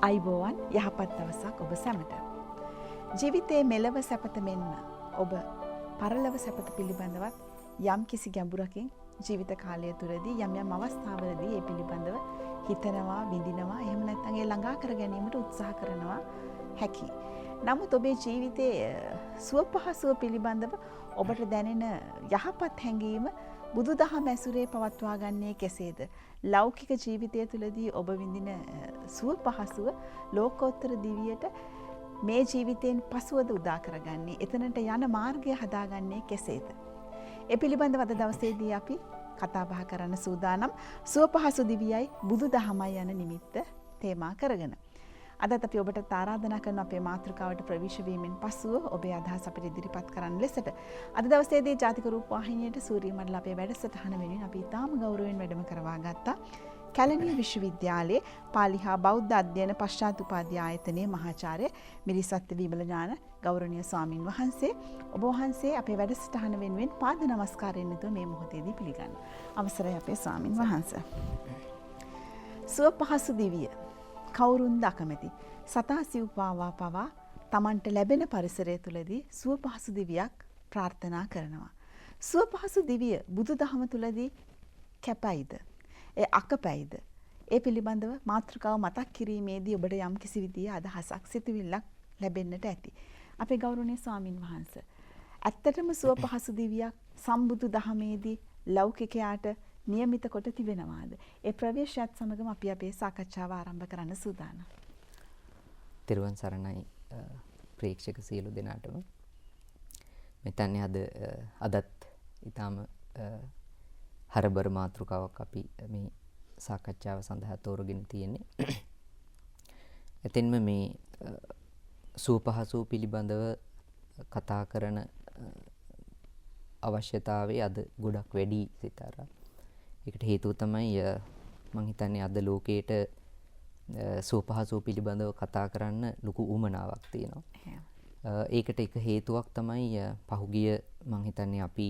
අයිබෝවන් යහපත් දවසක් ඔබ සැමට. ජීවිතයේ මෙලව සැපත මෙන්ම ඔබ පරලොව සැපත පිළිබඳවත් යම් කිසි ගැඹුරකින් ජීවිත කාලය තුළදී යම් අවස්ථාවලදී ඒ පිළිබඳව හිතනවා, විඳිනවා, එහෙම නැත්නම් ඒ ළඟා කර ගැනීමට උත්සාහ කරනවා හැකි. නමුත් ඔබේ ජීවිතයේ සුව පහසුව පිළිබඳව ඔබට දැනෙන යහපත් හැඟීම බුදුදහම ඇසුරේ පවත්වා ගන්නේ කෙසේද? ලෞකික ජීවිතය තුළදී ඔබ විඳින සුව පහසුව ලෝකෝත්තර දිවියට මේ ජීවිතයෙන් පසුවද උදා කරගන්නේ? එතනට යන මාර්ගය හදාගන්නේ කෙසේද? ඒ පිළිබඳව අද දවසේදී අපි කතා බහ කරන්න සූදානම් සුව පහසු දිවියයි බුදුදහමයි යන නිමිත්ත තේමා කරගෙන. අදත් අපි ඔබට ආරාධනා කරන අපේ මාතෘකාවට ප්‍රවේශ වීමෙන් පසුව ඔබේ අදහස් අපිට ඉදිරිපත් කරන්න ලෙසට අද දවසේදී ජාතික රූප වාහිනියට සූර්ය මණ්ඩල අපේ වැඩසටහන වෙනුවෙන් අපි ඉතාම ගෞරවයෙන් වැඩම කරවා ගත්තා. කැලණිය විශ්වවිද්‍යාලයේ පාලි හා බෞද්ධ අධ්‍යයන පශ්චාත් උපාධි ආයතනයේ මහාචාර්ය මිරිසත් විමල ඥාන ගෞරවනීය ස්වාමින් වහන්සේ ඔබ වහන්සේ අපේ වැඩසටහන වෙනුවෙන් පාද නමස්කාරයෙන් යුතුව මේ මොහොතේදී පිළිගන්න. අවසරයි අපේ ස්වාමින් වහන්සේ. සුව පහසු දිවිය කවුරුන්ද අකමැති? සතා සිව්පාවා පවා තමන්ට ලැබෙන පරිසරය තුළදී සුව පහසු දිවියක් ප්‍රාර්ථනා කරනවා. සුව පහසු දිවිය බුදුදහම තුළදී කැපයිද? ඒ අකපැයිද? ඒ පිළිබඳව මාතෘකාව මතක් කිරීමේදී ඔබට යම් කිසි විදිහේ අදහසක් සිතුවිල්ලක් ලැබෙන්නට ඇති. අපේ ගෞරවනීය ස්වාමින් වහන්සේ ඇත්තටම සුව පහසු දිවියක් සම්බුදු දහමේදී ලෞකිකයාට නියමිත කොට තිබෙනවාද? ඒ ප්‍රවේශයත් සමගම අපි අපේ සාකච්ඡාව ආරම්භ කරන්න සූදානම්. තෙරුවන් සරණයි ප්‍රේක්ෂක සියලු දෙනාටම. මෙතන අදත් ඊටම හරබර මාතෘකාවක් අපි මේ සාකච්ඡාව සඳහා තෝරගෙන තියෙන්නේ. එතෙන්ම මේ සුවපහසු පිළිබඳව කතා කරන අවශ්‍යතාවය අද ගොඩක් වැඩි සිතාරා. ඒකට හේතුව තමයි මම හිතන්නේ අද ලෝකයේට සුවපහසු පිළිබඳව කතා කරන්න ලොකු උවමනාවක් තියෙනවා. ඒකට එක හේතුවක් තමයි පහුගිය මම හිතන්නේ අපි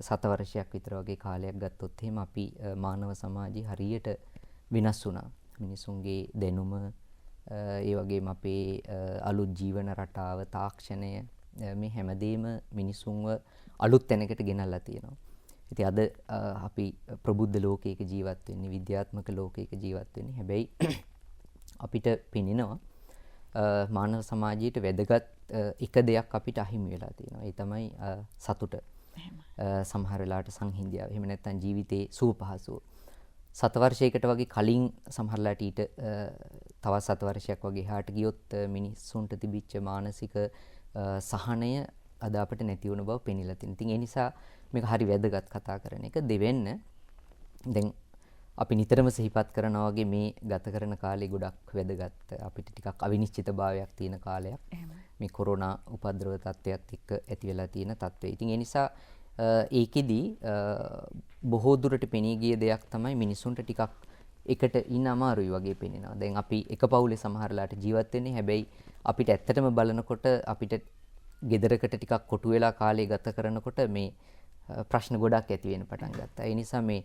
සතවර්ෂයක් විතර වගේ කාලයක් ගත්තොත් එහෙම අපි මානව සමාජය හරියට වෙනස් වුණා. මිනිසුන්ගේ දැනුම ඒ වගේම අපේ අලුත් ජීවන රටාව, තාක්ෂණය මේ හැමදේම මිනිසුන්ව අලුත් තැනකට ගෙනල්ලා තියෙනවා. ඉතින් අද අපි ප්‍රබුද්ධ ලෝකයක ජීවත් වෙන්නේ, විද්‍යාත්මක ලෝකයක ජීවත් වෙන්නේ. හැබැයි අපිට පෙනෙනවා මානව සමාජයට වැදගත් එක දෙයක් අපිට අහිමි වෙලා තියෙනවා. ඒ තමයි සතුට. සමහර වෙලාවට සංහිඳියාව. එහෙම නැත්නම් ජීවිතේ සුව පහසුව. සතවර්ෂයකට වගේ කලින් සමහරලාට ඊට තවත් සතවර්ෂයක් වගේ එහාට ගියොත් මිනිස්සුන්ට තිබිච්ච මානසික සහනය අද අපිට නැති වුණ බව පෙනිලා තියෙනවා. ඉතින් ඒ නිසා මේක හරි වැදගත් කතා කරන එක. දෙවෙන්න දැන් අපි නිතරම සිහිපත් කරනවා වගේ මේ ගත කරන කාලේ ගොඩක් වැදගත්. අපිට ටිකක් අවිනිශ්චිතභාවයක් තියෙන කාලයක්. මේ කොරෝනා උපද්‍රව තත්ත්වයක් එක්ක ඇති වෙලා තියෙන තත්ත්වය. ඉතින් ඒ නිසා ඒකෙදි බොහෝ දුරට පෙනී ගිය දෙයක් තමයි මිනිසුන්ට ටිකක් එකට ඉන්න අමාරුයි වගේ පෙනෙනවා. දැන් අපි එක පවුලේ සමහරලාට ජීවත් වෙන්නේ. හැබැයි අපිට ඇත්තටම බලනකොට අපිට ගෙදරකට ටිකක් කොටු වෙලා කාලය ගත කරනකොට මේ ප්‍රශ්න ගොඩක් ඇති වෙන්න පටන් ගත්තා. ඒ නිසා මේ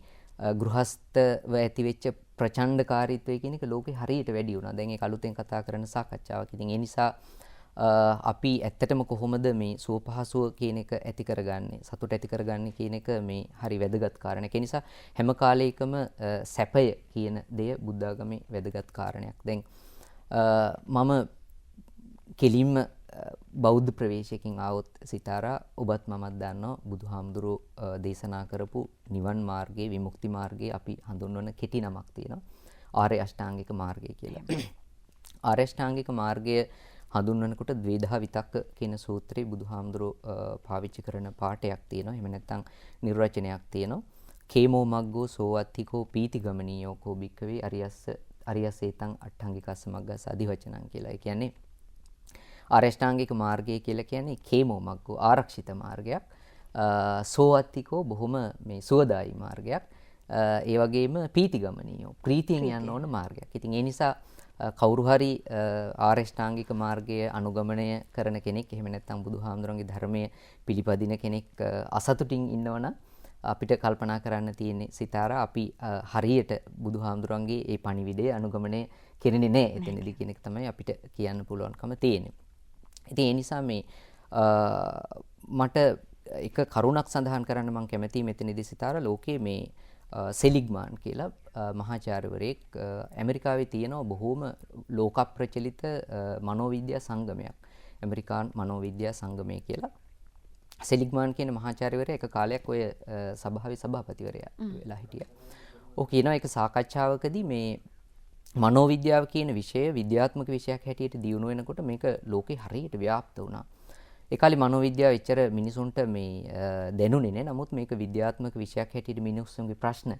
ගෘහස්තව ඇති වෙච්ච ප්‍රචණ්ඩකාරීත්වය කියන එක ලෝකේ හරියට වැඩි වුණා. දැන් ඒක අලුතෙන් කතා කරන සාකච්ඡාවක්. ඉතින් ඒ නිසා අපි ඇත්තටම කොහොමද මේ සුවපහසුව කියන එක ඇති කරගන්නේ, සතුට ඇති කරගන්නේ කියන එක මේ හරි වැදගත් කාරණයක්. ඒ නිසා හැම කාලයකම සැපය කියන දෙය බුද්ධ ආගමේ වැදගත් කාරණයක්. දැන් මම කෙලින්ම බෞද්ධ ප්‍රවේශයකින් ආවොත් සිතාරා ඔබත් මමත් දන්නවා බුදුහාමුදුරුවෝ දේශනා කරපු නිවන් මාර්ගයේ, විමුක්ති මාර්ගයේ අපි හඳුන්වන කෙටි නමක් තියෙනවා. ආර්ය අෂ්ටාංගික මාර්ගය කියලා. ආර්ය අෂ්ටාංගික මාර්ගය හඳුන්වනකොට ද්වේධා විතක්ක කියන සූත්‍රයේ බුදුහාමුදුරුවෝ පාවිච්චි කරන පාඩයක් තියෙනවා. එහෙම නැත්නම් නිර්වචනයක් තියෙනවා. කේමෝ මග්ගෝ සෝවත්තිකෝ පීතිගමනීයෝ කෝ භික්ඛවේ අරියසේතං අට්ඨංගිකස්ස මග්ගස්ස අධිවචනං කියලා. ඒ කියන්නේ ආරෂ්ඨාංගික මාර්ගය කියලා කියන්නේ කේමෝ මග්ගෝ ආරක්ෂිත මාර්ගයක්. සෝවත්තිකෝ බොහොම මේ සුවදායි මාර්ගයක්. ඒ වගේම පීතිගමනීයෝ ප්‍රීතියෙන් යන්න ඕන මාර්ගයක්. ඉතින් ඒ නිසා කවුරු හරි ආරෂ්ඨාංගික මාර්ගය අනුගමනය කරන කෙනෙක්, එහෙම නැත්නම් බුදුහාමුදුරන්ගේ ධර්මයේ පිළිපදින කෙනෙක් අසතුටින් ඉන්නවනම් අපිට කල්පනා කරන්න තියෙන්නේ සිතාරා අපි හරියට බුදුහාමුදුරන්ගේ ඒ පණිවිඩය අනුගමනය කෙරෙන්නේ නැහැ එතනදී කියන එක තමයි අපිට කියන්න පුළුවන්කම තියෙන්නේ. ඉතින් ඒ නිසා මේ මට එක කරුණක් සඳහන් කරන්න මම කැමතියි මෙතනදී සිතාරා ලෝකයේ මේ සෙලිග්මාන් කියලා මහාචාර්යවරයෙක් ඇමරිකාවේ තියෙන බොහෝම ලෝක ප්‍රචලිත මනෝවිද්‍යා සංගමයක්. ඇමරිකානු මනෝවිද්‍යා සංගමය කියලා. සෙලිග්මාන් කියන මහාචාර්යවරයා එක කාලයක් ඔය සභාවේ සභාපතිවරයා වෙලා හිටියා. ඔහු කියනවා එක සාකච්ඡාවකදී මේ මනෝවිද්‍යාව කියන විෂය විද්‍යාත්මක විෂයක් හැටියට දියුණු වෙනකොට මේක ලෝකේ හරියට ව්‍යාප්ත වුණා. ඒ කාලේ මනෝවිද්‍යාව එච්චර මිනිසුන්ට මේ දැනුනේ නැහැ. නමුත් මේක විද්‍යාත්මක විෂයක් හැටියට මිනිස්සුන්ගේ ප්‍රශ්න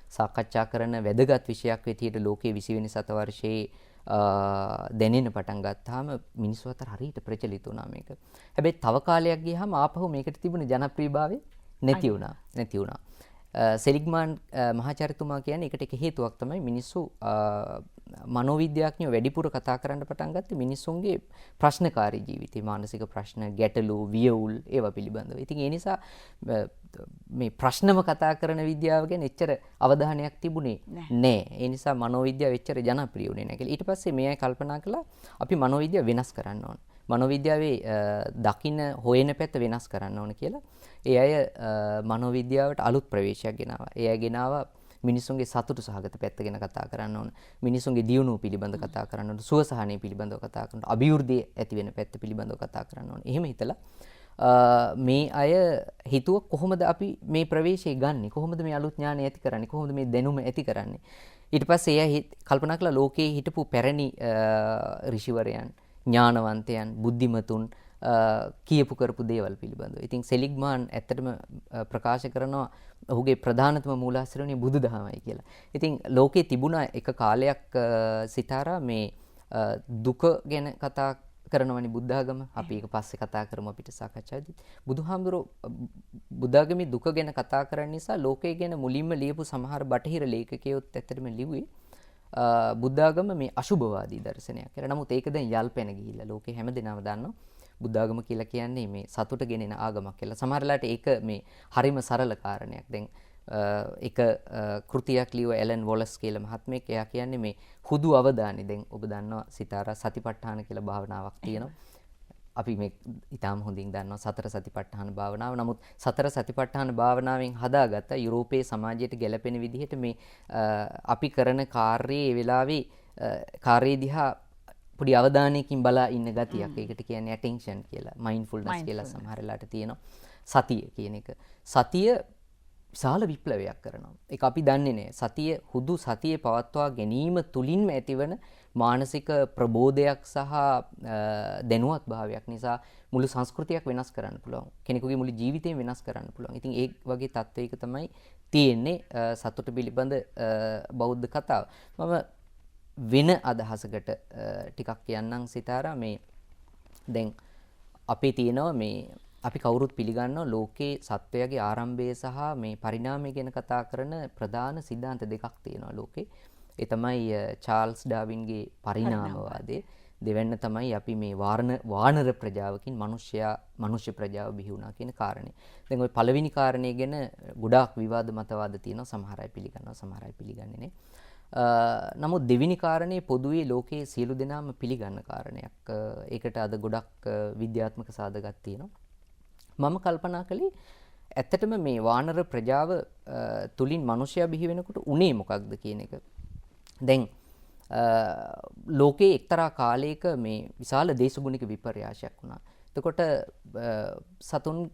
සාකච්ඡා කරන වැදගත් විෂයක් විදියට ලෝකයේ 20 වෙනි සතවර්ෂයේ දැනෙන්න පටන් ගත්තාම මිනිස්සු අතර හරියට ප්‍රචලිත වුණා මේක. හැබැයි තව කාලයක් ගියාම ආපහු මේකට තිබුණ ජනප්‍රියභාවය නැති වුණා. සෙලිග්මාන් මහාචාර්යතුමා කියන්නේ ඒකට එක හේතුවක් තමයි මිනිස්සු මනෝවිද්‍යාඥයෝ වැඩිපුර කතා කරන්න පටන් ගත්තේ මිනිස්සුන්ගේ ප්‍රශ්නකාරී ජීවිතේ මානසික ප්‍රශ්න, ගැටලු, වියවුල් ඒවා පිළිබඳව. ඉතින් ඒ නිසා මේ ප්‍රශ්නම කතා කරන විද්‍යාව ගැන එච්චර අවධානයක් තිබුණේ නැහැ. ඒ නිසා මනෝවිද්‍යාව එච්චර ජනප්‍රිය වුණේ නැහැ කියලා. ඊට පස්සේ මේ අය කල්පනා කළා අපි මනෝවිද්‍යාව වෙනස් කරන්න ඕන. මනෝවිද්‍යාවේ දකින්න හොයන පැත්ත වෙනස් කරන්න ඕන කියලා. ඒ අය මනෝවිද්‍යාවට අලුත් ප්‍රවේශයක් ගෙනාවා. ඒ අය ගෙනාවා මිනිසුන්ගේ සතුට සහගත පැත්ත ගැන කතා කරන්න ඕන. මිනිසුන්ගේ දියුණුව පිළිබඳව කතා කරන්න ඕන. සුවසහනය පිළිබඳව කතා කරන්න ඕන. අභිවෘද්ධිය ඇති වෙන පැත්ත පිළිබඳව කතා කරන්න ඕන. එහෙම හිතලා මේ අය හිතුව කොහොමද අපි මේ ප්‍රවේශය ගන්නෙ? කොහොමද මේ අලුත් ඥානය ඇති කරන්නේ? කොහොමද මේ දැනුම ඇති කරන්නේ? ඊට පස්සේ එයා කල්පනා කළා ලෝකයේ හිටපු පැරණි ඍෂිවරයන්, ඥානවන්තයන්, බුද්ධිමතුන් කියපු කරපු දේවල් පිළිබඳව. ඉතින් සෙලිග්මාන් ඇත්තටම ප්‍රකාශ කරනවා ඔහුගේ ප්‍රධානතම මූලාශ්‍රය බුදුදහමයි කියලා. ඉතින් ලෝකේ තිබුණා එක කාලයක් සිතාරා මේ දුක ගැන කතා කරනවනි බුද්ධාගම. අපි ඒක පස්සේ කතා කරමු අපිට සාකච්ඡාවේදී. බුදුහාමුදුරෝ බුද්ධාගමේ දුක ගැන කතා කරන නිසා ලෝකය ගැන මුලින්ම ලියපු සමහර බටහිර ලේඛකයෝත් ඇත්තටම ලිව්වේ බුද්ධාගම මේ අශුභවාදී දර්ශනයක් කියලා. නමුත් ඒක දැන් යල්පැන ගිහිල්ලා ලෝකේ හැමදෙනාම දන්නවා බුද්ධාගම කියලා කියන්නේ මේ සතුට ගෙනෙන ආගමක් කියලා. සමහරලාට ඒක මේ හරිම සරල කාරණයක්. දැන් එක කෘතියක් ලියුව ඇලන් වොලස් කියලා මහත්මයෙක් එයා කියන්නේ මේ හුදු අවධානය. දැන් ඔබ දන්නවා සිතාරා සතිපට්ඨාන කියලා භාවනාවක් තියෙනවා. අපි මේ ඊටාම හොඳින් දන්නවා සතර සතිපට්ඨාන භාවනාව. නමුත් සතර සතිපට්ඨාන භාවනාවෙන් හදාගත්ත යුරෝපයේ සමාජයට ගැලපෙන විදිහට මේ අපි කරන කාර්යයේ ඒ වෙලාවේ කාර්යය දිහා පොඩි අවධානයකින් බලා ඉන්න ගතියක්. ඒකට කියන්නේ attention කියලා. mindfulness කියලා සමහර වෙලාවට තියෙනවා. සතිය කියන එක. සතිය විශාල විප්ලවයක් කරනවා. ඒක අපි දන්නේ නැහැ. සතිය හුදු සතියේ පවත්වා ගැනීම තුලින්ම ඇතිවන මානසික ප්‍රබෝධයක් සහ දැනුවත් භාවයක් නිසා මුළු සංස්කෘතියක් වෙනස් කරන්න පුළුවන්. කෙනෙකුගේ මුළු ජීවිතේම වෙනස් කරන්න පුළුවන්. ඉතින් ඒ වගේ තත්වයක තමයි තියෙන්නේ සතුට පිළිබඳ බෞද්ධ කතාව. මම වෙන අදහසකට ටිකක් කියන්නම් සිතාරා මේ දැන් අපේ තියෙනවා මේ අපි කවුරුත් පිළිගන්නවා ලෝකේ සත්වයාගේ ආරම්භය සහ මේ පරිණාමය ගැන කතා කරන ප්‍රධාන සිද්ධාන්ත දෙකක් තියෙනවා ලෝකේ. ඒ තමයි චාල්ස් ඩාවින්ගේ පරිණාමවාදය. දෙවැන්න තමයි අපි මේ වානර ප්‍රජාවකින් මනුෂ්‍ය ප්‍රජාව බිහි වුණා කියන කාරණේ. දැන් ওই පළවෙනි කාරණේ ගැන ගොඩාක් විවාද මතවාද තියෙනවා. සමහර අය පිළිගන්නවා, සමහර අය පිළිගන්නේ නැහැ. නමුත් දෙවෙනි කාරණේ පොදුවේ ලෝකයේ සියලු දෙනාම පිළිගන්න කාරණයක්. ඒකට අද ගොඩක් විද්‍යාත්මක සාධකයක් තියෙනවා. මම කල්පනා කළේ ඇත්තටම මේ වානර ප්‍රජාව තුලින් මිනිසයා බිහි වෙනකොට උනේ මොකක්ද කියන එක. දැන් ලෝකයේ එක්තරා කාලයක මේ විශාල දේශගුණික විපර්යාසයක් වුණා. එතකොට සතුන්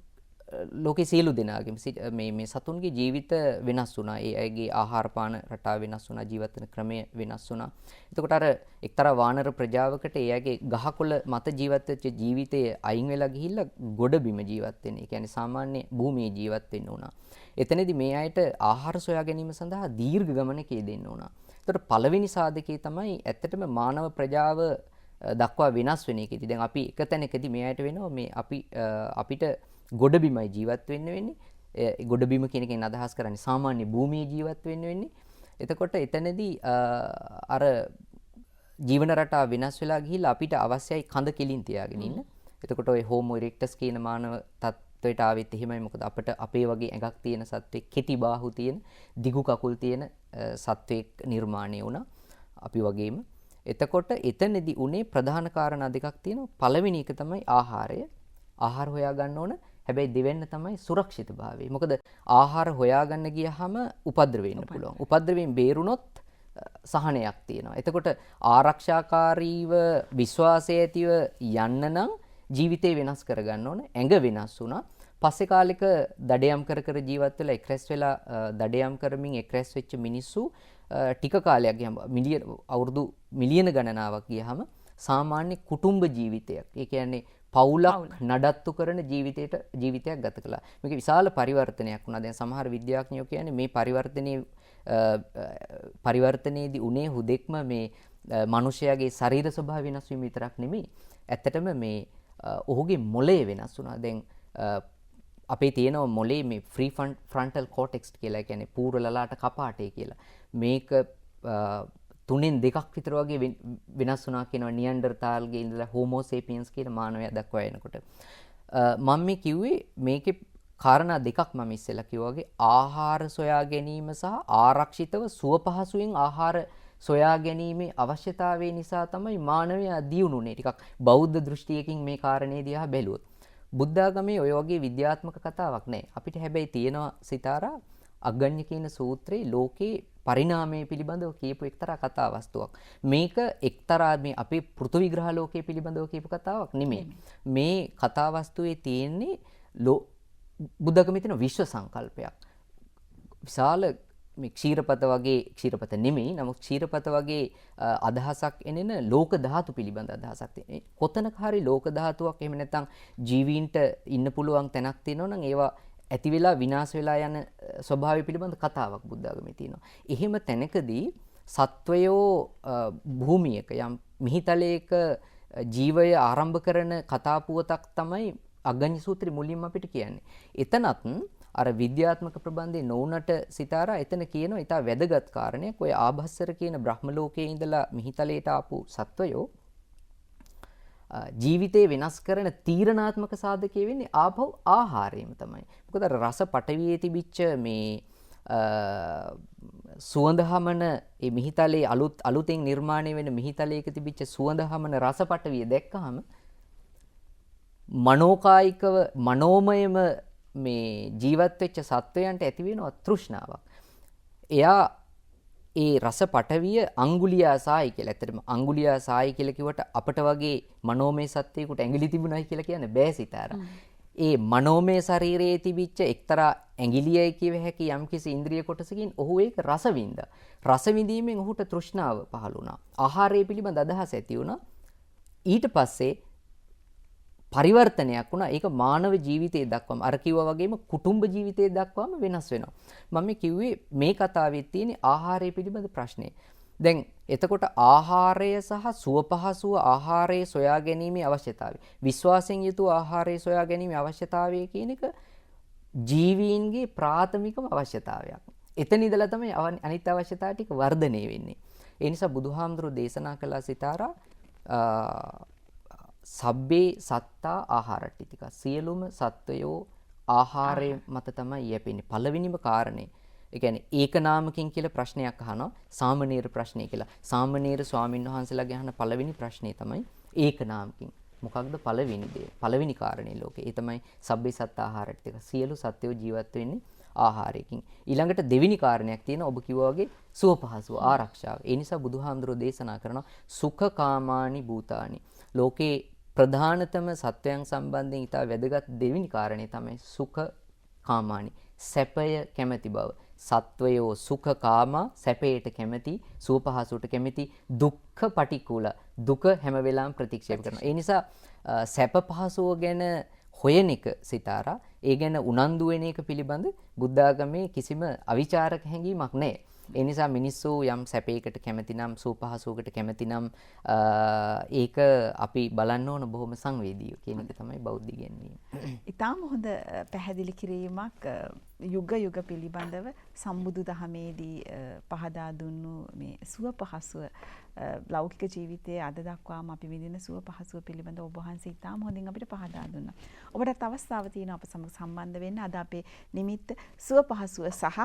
ලෝකේ සියලු දෙනාගේ මේ සතුන්ගේ ජීවිත වෙනස් වුණා. ඒ අයගේ ආහාර පාන රටාව වෙනස් වුණා, ජීවත් වෙන ක්‍රමය වෙනස් වුණා. එතකොට අර එක්තරා වානර ප්‍රජාවකට ඒ අයගේ ගහකොළ මත ජීවත් වෙච්ච ජීවිතය අයින් වෙලා ගිහිල්ලා ගොඩබිම ජීවත් වෙන්න. ඒ කියන්නේ සාමාන්‍ය භූමියේ ජීවත් වෙන්න උනා. එතනදී මේ අයට ආහාර සොයා ගැනීම සඳහා දීර්ඝ ගමනක යෙදෙන්න උනා. එතකොට පළවෙනි සාධකයේ තමයි ඇත්තටම මානව ප්‍රජාව දක්වා වෙනස් වෙන එක. ඉතින් දැන් අපි එක තැනකදී මේ අයට වෙනවා මේ අපිට ගොඩබිමයි ජීවත් වෙන්න වෙන්නේ. ගොඩබිම කියන එකෙන් අදහස් කරන්නේ සාමාන්‍ය භූමියේ ජීවත් වෙන්න වෙන්නේ. එතකොට එතනදී අර ජීවන රටාව වෙනස් වෙලා ගිහිල්ලා අපිට අවශ්‍යයි කඳ කෙලින් තියාගෙන ඉන්න. එතකොට ওই හෝමෝ ඉරෙක්ටස් කියන මානව සත්වයට ආවෙත් එහෙමයි. මොකද අපිට අපේ වගේ ඇඟක් තියෙන සත්වෙක්, කෙටි බාහුව තියෙන, දිගු කකුල් තියෙන සත්වෙක් නිර්මාණය වුණා අපි වගේම. එතකොට එතනදී උනේ ප්‍රධාන කාරණා දෙකක් තියෙනවා. පළවෙනි එක තමයි ආහාරය. ආහාර හොයාගන්න ඕන. හැබැයි දෙවෙන්න තමයි සුරක්ෂිතභාවය. මොකද ආහාර හොයාගන්න ගියහම උපද්‍රව වෙන්න පුළුවන්. උපද්‍රවයෙන් බේරුණොත් සහනයක් තියෙනවා. එතකොට ආරක්ෂාකාරීව විශ්වාසය ඇතිව යන්න නම් ජීවිතේ වෙනස් කරගන්න ඕන. ඇඟ වෙනස් වුණා. පස්සේ කාලෙක දඩයම් කර කර ජීවත් වෙලා එක්රැස් වෙලා දඩයම් කරමින් එක්රැස් වෙච්ච මිනිස්සු ටික කාලයක් ගියම අවුරුදු මිලියන ගණනාවක් ගියහම සාමාන්‍ය කුටුම්බ ජීවිතයක්. ඒ කියන්නේ පවුලක් නඩත්තු කරන ජීවිතයක් ගත කළා. මේක විශාල පරිවර්තනයක් වුණා. දැන් සමහර විද්‍යාඥයෝ කියන්නේ මේ පරිවර්තනයේදී උනේ හුදෙක්ම මේ මිනිසයාගේ ශරීර ස්වභාවය වෙනස් වීම විතරක් නෙමෙයි. ඇත්තටම මේ ඔහුගේ මොළය වෙනස් වුණා. දැන් අපේ තියෙනවා මොළේ මේ ෆ්‍රී ෆ්‍රන්ටල් කෝටෙක්ස් කියලා, කියන්නේ පූර්ව ලලාට කපාටය කියලා. මේක 3න් 2ක් විතර වගේ වෙනස් වුණා කියනවා නියන්ඩර්තාල්ගේ ඉඳලා හෝමෝ සේපියන්ස් කියන මානවයා දක්වා එනකොට. මම මේ කිව්වේ මේකේ කාරණා දෙකක් මම ඉස්සෙල්ලා කිව්වා වගේ ආහාර සොයා ගැනීම සහ ආරක්ෂිතව සුව පහසුවෙන් ආහාර සොයා ගැනීමේ අවශ්‍යතාවය නිසා තමයි මානවයා දියුණුනේ. ටිකක් බෞද්ධ දෘෂ්ටියකින් මේ කාරණේ දිහා බැලුවොත්. බුද්ධාගමේ ඔය වගේ විද්‍යාත්මක කතාවක් නැහැ. අපිට හැබැයි තියෙනවා සිතාරා අග්ගඤ්ඤ කියන සූත්‍රයේ ලෝකේ පරිණාමය පිළිබඳව කියපු එක්තරා කතා වස්තුවක්. මේක එක්තරා මේ අපේ පෘථිවි ග්‍රහ ලෝකයේ පිළිබඳව කියපු කතාවක් නෙමෙයි. මේ කතා වස්තුවේ තියෙන්නේ බුද්ධාගමේ තියෙන විශ්ව සංකල්පයක්. විශාල මේ ක්ෂීරපත නෙමෙයි. නමුත් ක්ෂීරපත වගේ අදහසක් එනෙන ලෝක ධාතු පිළිබඳ අදහසක් තියෙනවා. කොතනක හරි ලෝක ධාතුවක් එහෙම නැත්නම් ජීවීන්ට ඉන්න පුළුවන් තැනක් තියෙනවා නම් ඒවා ඇති වෙලා විනාශ වෙලා යන ස්වභාවය පිළිබඳ කතාවක් බුද්ධාගමේ තියෙනවා. එහෙම තැනකදී සත්වයෝ භූමියක යම් මිහිතලයක ජීවය ආරම්භ කරන කතා පුවතක් තමයි අග්ගඤ්ඤ සූත්‍රයේ මුලින්ම අපිට කියන්නේ. එතනත් අර විද්‍යාත්මක ප්‍රබන්ධේ නොඋනට සිතාරා එතන කියනවා ඊට වැදගත් කාරණයක්. ඔය ආභස්සර කියන බ්‍රහ්ම ලෝකයේ ඉඳලා මිහිතලයට ආපු සත්වයෝ ජීවිතේ වෙනස් කරන තීරණාත්මක සාධකයේ වෙන්නේ ආපහු ආහාරයම තමයි. මොකද අර රස පටවියේ තිබිච්ච මේ සුවඳ හමන ඒ මිහිතලේ අලුතෙන් නිර්මාණය වෙන මිහිතලයක තිබිච්ච සුවඳ හමන රස පටවිය දැක්කහම මනෝකායිකව මනෝමයම මේ ජීවත් වෙච්ච සත්වයන්ට ඇති වෙනවා තෘෂ්ණාවක්. එයා ඒ රස පටවිය අඟුලියා සායි කියලා. ඇත්තටම අඟුලියා සායි කියලා කිව්වට අපට වගේ මනෝමය සත්වයකට ඇඟිලි තිබුණයි කියලා කියන්න බෑ සිතාරා. ඒ මනෝමය ශරීරයේ තිබිච්ච එක්තරා ඇඟිලියයි කිව හැකි යම්කිසි ඉන්ද්‍රිය කොටසකින් ඔහු ඒක රස විඳා. රස විඳීමෙන් ඔහුට තෘෂ්ණාව පහළ වුණා. ආහාරය පිළිබඳ අදහස ඇති වුණා. ඊට පස්සේ පරිවර්තනයක් වුණා. ඒක මානව ජීවිතයේ දක්වාම අර කිව්වා වගේම කුටුම්බ ජීවිතයේ දක්වාම වෙනස් වෙනවා. මම කිව්වේ මේ කතාවේ තියෙන ආහාරය පිළිබඳ ප්‍රශ්නේ. දැන් එතකොට ආහාරය සහ සුවපහසුව ආහාරය සොයා ගැනීමේ අවශ්‍යතාවය. විශ්වාසයෙන් යුතුව ආහාරය සොයා ගැනීමේ අවශ්‍යතාවය කියන එක ජීවීන්ගේ ප්‍රාථමිකම අවශ්‍යතාවයක්. එතන ඉඳලා තමයි අනිත් අවශ්‍යතාව ටික වර්ධනය වෙන්නේ. ඒ නිසා බුදුහාමුදුරු දේශනා කළා සිතාරා සබ්බේ සත්තා ආහාරට්ටිතික. සියලුම සත්වයෝ ආහාරය මත තමයි යැපෙන්නේ. පළවෙනිම කාරණේ. ඒ කියන්නේ ඒකනාමකින් කියලා ප්‍රශ්නයක් අහනවා. සාමණේර ප්‍රශ්නය කියලා. සාමණේර ස්වාමීන් වහන්සේලාගේ අහන පළවෙනි ප්‍රශ්නේ තමයි ඒකනාමකින්. මොකක්ද පළවෙනි දේ? පළවෙනි කාරණේ ලෝකේ. ඒ තමයි සබ්බේ සත්තා ආහාරට්ටිතික. සියලු සත්වයෝ ජීවත් වෙන්නේ ආහාරයකින්. ඊළඟට දෙවෙනි කාරණයක් තියෙනවා. ඔබ කිව්වා වගේ සුවපහසුව ආරක්ෂාව. ඒ නිසා බුදුහාමුදුරෝ දේශනා කරනවා සුඛකාමානි භූතානි. ලෝකේ ප්‍රධානතම සත්වයන් සම්බන්ධයෙන් ඉතා වැදගත් දෙවෙනි කාරණේ තමයි සුඛකාමානි. සැපය කැමැති බව. සත්වයෝ සුඛකාමා සැපයට කැමැති, සුවපහසුවට කැමැති, දුක්ඛ පටික්කුල. දුක හැම වෙලාවෙම ප්‍රතික්ෂේප කරනවා. ඒ නිසා සැප පහසුව ගැන හොයන එක සිතාරා, ඒ ගැන උනන්දු වෙන එක පිළිබඳ බුද්ධාගමේ කිසිම අවිචාරක හැඟීමක් නැහැ. ඒ නිසා මිනිස්සු යම් සැපයකට කැමති නම්, සුවපහසුවකට කැමති නම් ඒක අපි බලන්න ඕන බොහොම සංවේදීව කියන එක තමයි බෞද්ධ ඉගැන්වීම. ඊටාම හොඳ පැහැදිලි කිරීමක්. යුග යුග පිළිබඳව සම්බුදු දහමේදී පහදා දුන්නු මේ සුව පහසුව ලෞකික ජීවිතයේ අද දක්වාම අපි විඳින සුව පහසුව පිළිබඳව ඔබ වහන්සේ ඉතාම හොඳින් අපිට පහදා දුන්නා. ඔබටත් අවස්ථාව තියෙනවා අප සමග සම්බන්ධ වෙන්න. අද අපේ නිමිත්ත සුව පහසුව සහ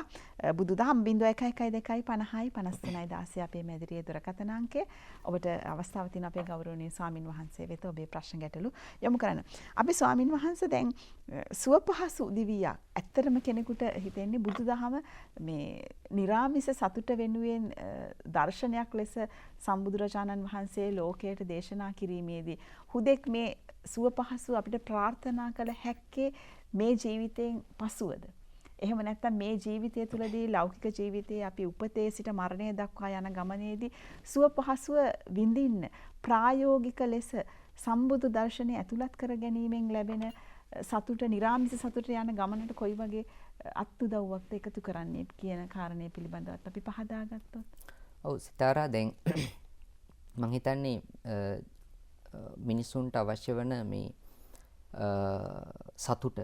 බුදුදහම 0112505016 අපේ මැදිරියේ දුරකථන අංකය. ඔබට අවස්ථාව තියෙනවා අපේ ගෞරවනීය ස්වාමින් වහන්සේ වෙත ඔබේ ප්‍රශ්න ගැටලු යොමු කරන්න. අපි ස්වාමින් වහන්සේ දැන් සුව පහසු දිවියක් ඇත්තටම කෙනෙකුට හිතෙන්නේ බුදුදහම මේ නිරාමිස සතුට වෙනුවෙන් දර්ශනයක් ලෙස සම්බුදුරජාණන් වහන්සේ ලෝකයට දේශනා කිරීමේදී හුදෙක් මේ සුව පහසු අපිට ප්‍රාර්ථනා කළ හැක්කේ මේ ජීවිතයෙන් පසුවද? එහෙම නැත්නම් මේ ජීවිතය තුළදී ලෞකික ජීවිතයේ අපි උපතේ සිට මරණය දක්වා යන ගමනේදී සුව පහසුව විඳින්න ප්‍රායෝගික ලෙස සම්බුදු දර්ශනය ඇතුළත් කර ගැනීමෙන් ලැබෙන සතුට නිරාමිස සතුට යන ගමනට කොයි වගේ අත්උදව්වක්ද එකතු කරන්නේ කියන කාරණය පිළිබඳවත් අපි පහදා ගත්තොත්. ඔව් සිතාරා දැන් මම හිතන්නේ මිනිසුන්ට අවශ්‍ය වන මේ සතුට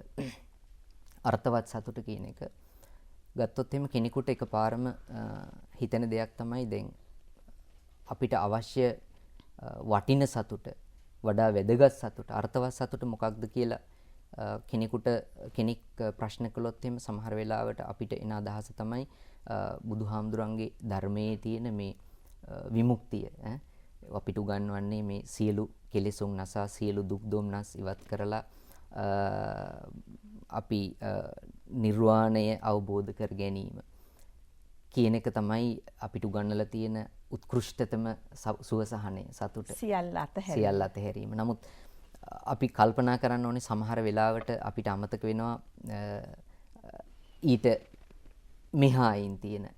අර්ථවත් සතුට කියන එක ගත්තොත් එහෙම කෙනෙකුට එකපාරම හිතෙන දෙයක් තමයි දැන් අපිට අවශ්‍ය වටින සතුට වඩා වැදගත් සතුට අර්ථවත් සතුට මොකක්ද කියලා කෙනෙක් ප්‍රශ්න කළොත් එහෙම සමහර වෙලාවට අපිට එන අදහස තමයි බුදුහාමුදුරන්ගේ ධර්මයේ තියෙන මේ විමුක්තිය අපිට උගන්වන්නේ මේ සියලු කෙලෙසුන් නසා සියලු දුක් දොම්නස් ඉවත් කරලා අපි නිර්වාණය අවබෝධ කර ගැනීම කියන එක තමයි අපිට උගන්වලා තියෙන උත්කෘෂ්ඨතම සුවසහනය සතුට සියල්ල අතහැරීම. නමුත් අපි කල්පනා කරන්න ඕනේ සමහර වෙලාවට අපිට අමතක වෙනවා ඊට මෙහායින් තියෙන